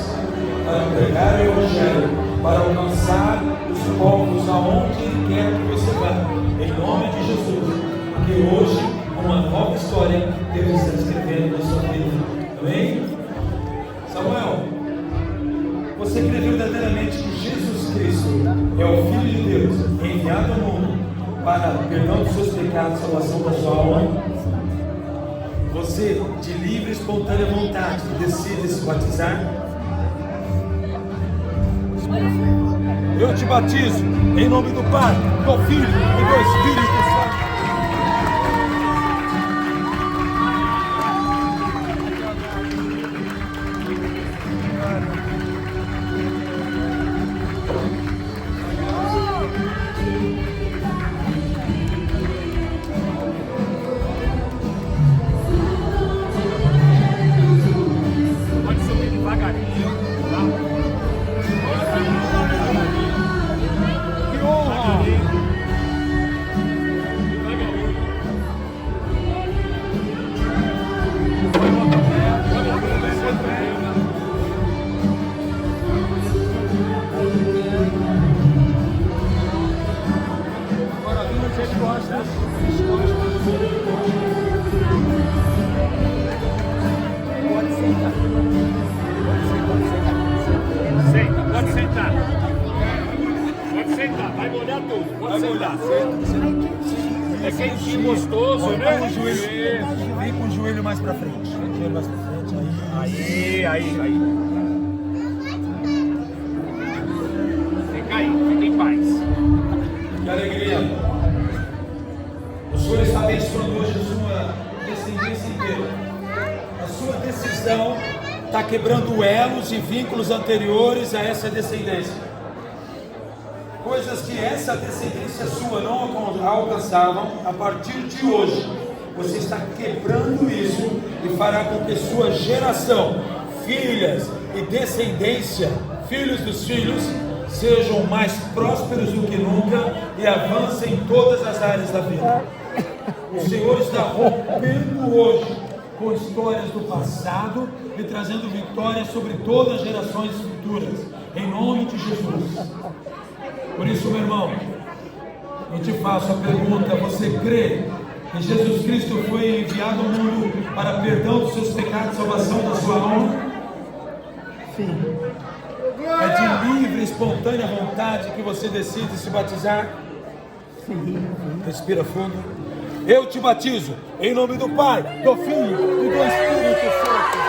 para pregar o Evangelho, para alcançar os povos aonde Ele quer que você vá, em nome de Jesus, porque hoje uma nova história deve estar escrevendo na sua vida. Amém? Samuel, você crê verdadeiramente que Jesus Cristo é o Filho de Deus, enviado ao mundo para perdão dos seus pecados, salvação da sua alma? Você, de livre e espontânea vontade, decide se batizar? Eu te batizo em nome do Pai, do Filho e do Espírito Santo. É quentinho, gostoso, né? Vem com o joelho mais pra frente. Aí. Fica aí, fica em paz. Que alegria. O Senhor está abençoando hoje a sua descendência inteira. A sua decisão está quebrando elos e vínculos anteriores a essa descendência. Coisas que essa descendência sua não alcançavam, a partir de hoje, você está quebrando isso e fará com que sua geração, filhas e descendência, filhos dos filhos, sejam mais prósperos do que nunca e avancem em todas as áreas da vida. O Senhor está rompendo hoje com histórias do passado e trazendo vitória sobre todas as gerações futuras, em nome de Jesus. Por isso, meu irmão, eu te faço a pergunta: você crê que Jesus Cristo foi enviado ao mundo para perdão dos seus pecados, salvação da sua alma? Sim. É de livre e espontânea vontade que você decide se batizar? Sim. Respira fundo. Eu te batizo em nome do Pai, do Filho e do Espírito Santo.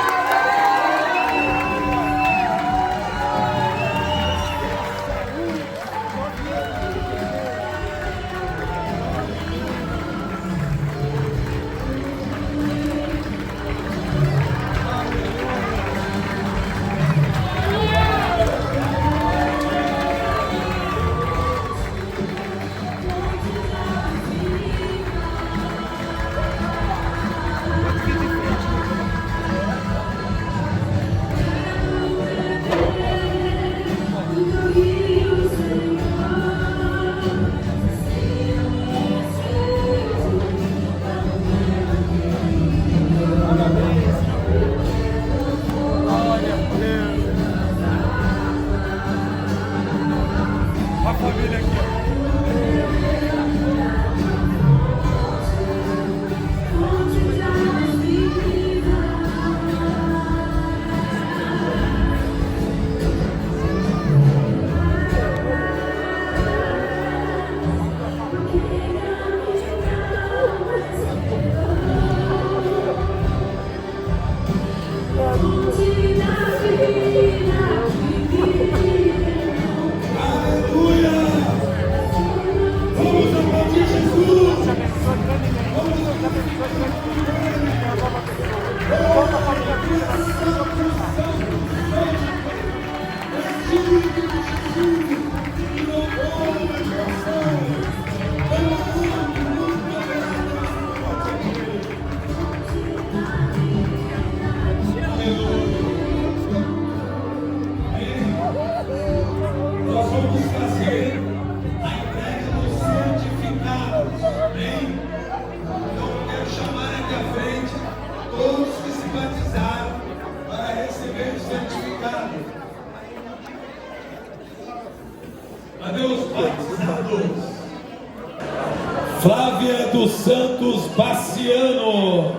Flávia dos Santos Baciano.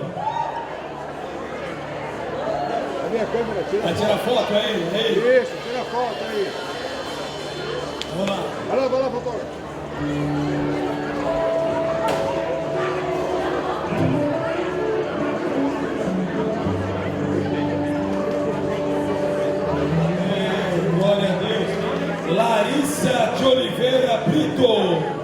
Vai tirar foto aí? Isso, tira foto aí. Vamos lá. Vai lá, fotógrafo. Glória a Deus. Larissa de Oliveira Brito.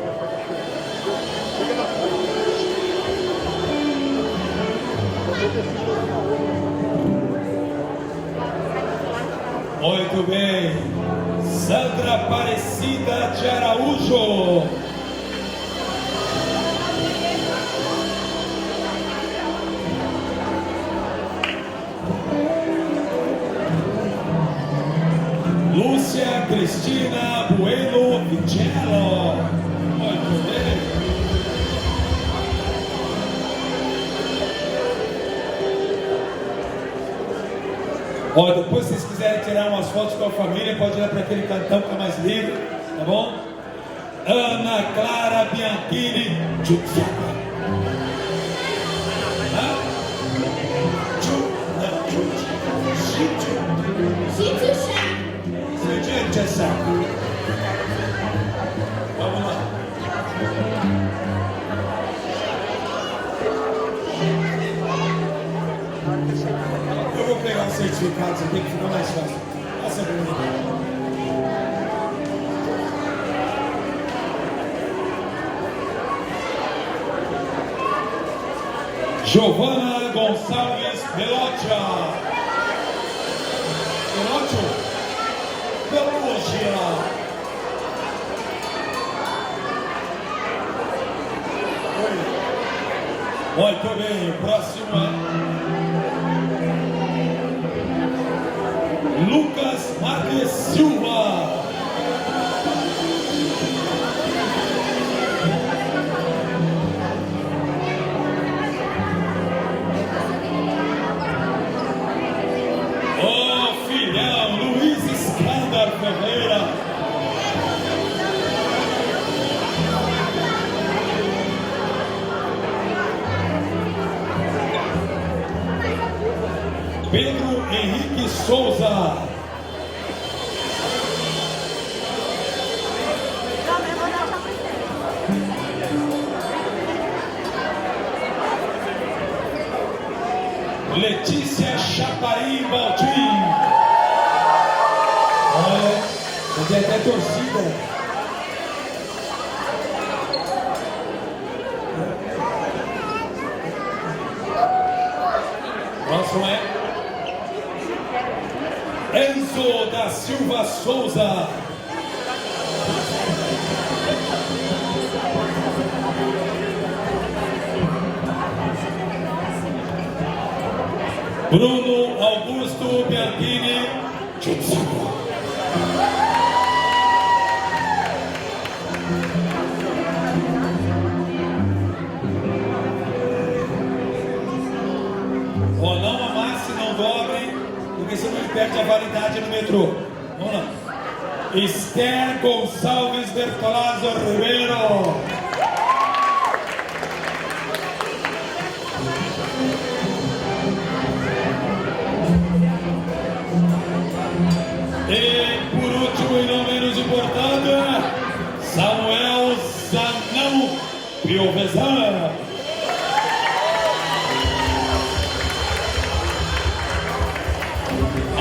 Muito bem. Sandra Aparecida de Araújo. Lúcia Cristina Bueno Vicello. Muito bem. Ó, depois se vocês quiserem tirar umas fotos com a família, pode ir para aquele cantão que é mais livre, tá bom? Ana Clara Bianchini Giuseppe. Vamos lá. Eu vou pegar os certificados aqui que fica mais fácil. Passa pra mim. Giovana Gonçalves Beloccia. Muito bem, o próximo é Lucas Marques Silva. O filhão Luiz Escandar Ferreira. Pedro Henrique Souza. Letícia Chaparim Baldim. Olha, tem até torcida. Próximo é Enzo da Silva Souza. Bruno Augusto Bianchini Giuseppe. Ó, não amasse, não dobre, porque senão ele perde a validade no metrô. Vamos lá. Esther Gonçalves Bertolazzo Ribeiro. E por último e não menos importante, Samuel Zanão Piovesan.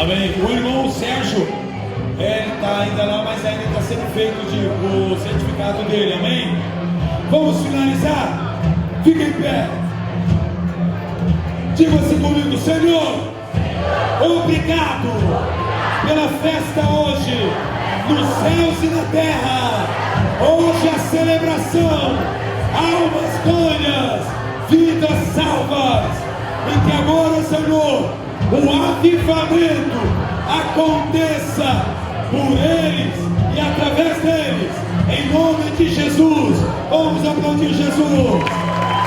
Amém. O irmão Sérgio, ele está ainda lá, mas ainda está sendo feito o certificado dele. Amém. Vamos finalizar. Fica em pé. Diga-se comigo, Senhor, obrigado pela festa hoje, nos céus e na terra. Hoje a celebração, almas ganhas, vidas salvas, e que agora, Senhor, o avivamento aconteça por eles e através deles, em nome de Jesus. Vamos aplaudir Jesus.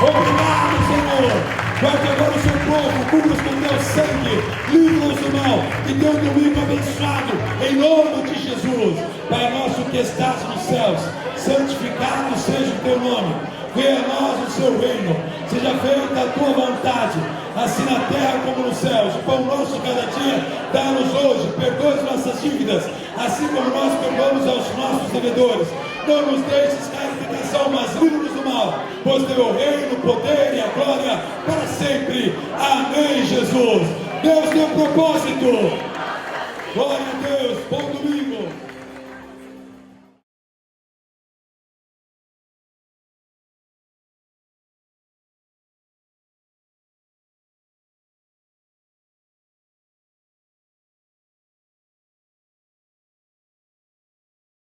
Obrigado, Senhor. Guarde agora o seu povo, cubra-os com teu sangue, livra-os do mal e teu domingo abençoado, em nome de Jesus. Pai nosso que estás nos céus, santificado seja o teu nome. Venha a nós o seu reino. Seja feita a tua vontade, assim na terra como nos céus. O pão nosso de cada dia, dá-nos hoje. Perdoa as nossas dívidas, assim como nós perdoamos aos nossos devedores. Não nos deixes cair em tentação, mas livra-nos do mal. Pois teu é o reino, o poder e a glória para sempre. Amém, Jesus. Deus tem um propósito. Glória a Deus. Bom domingo.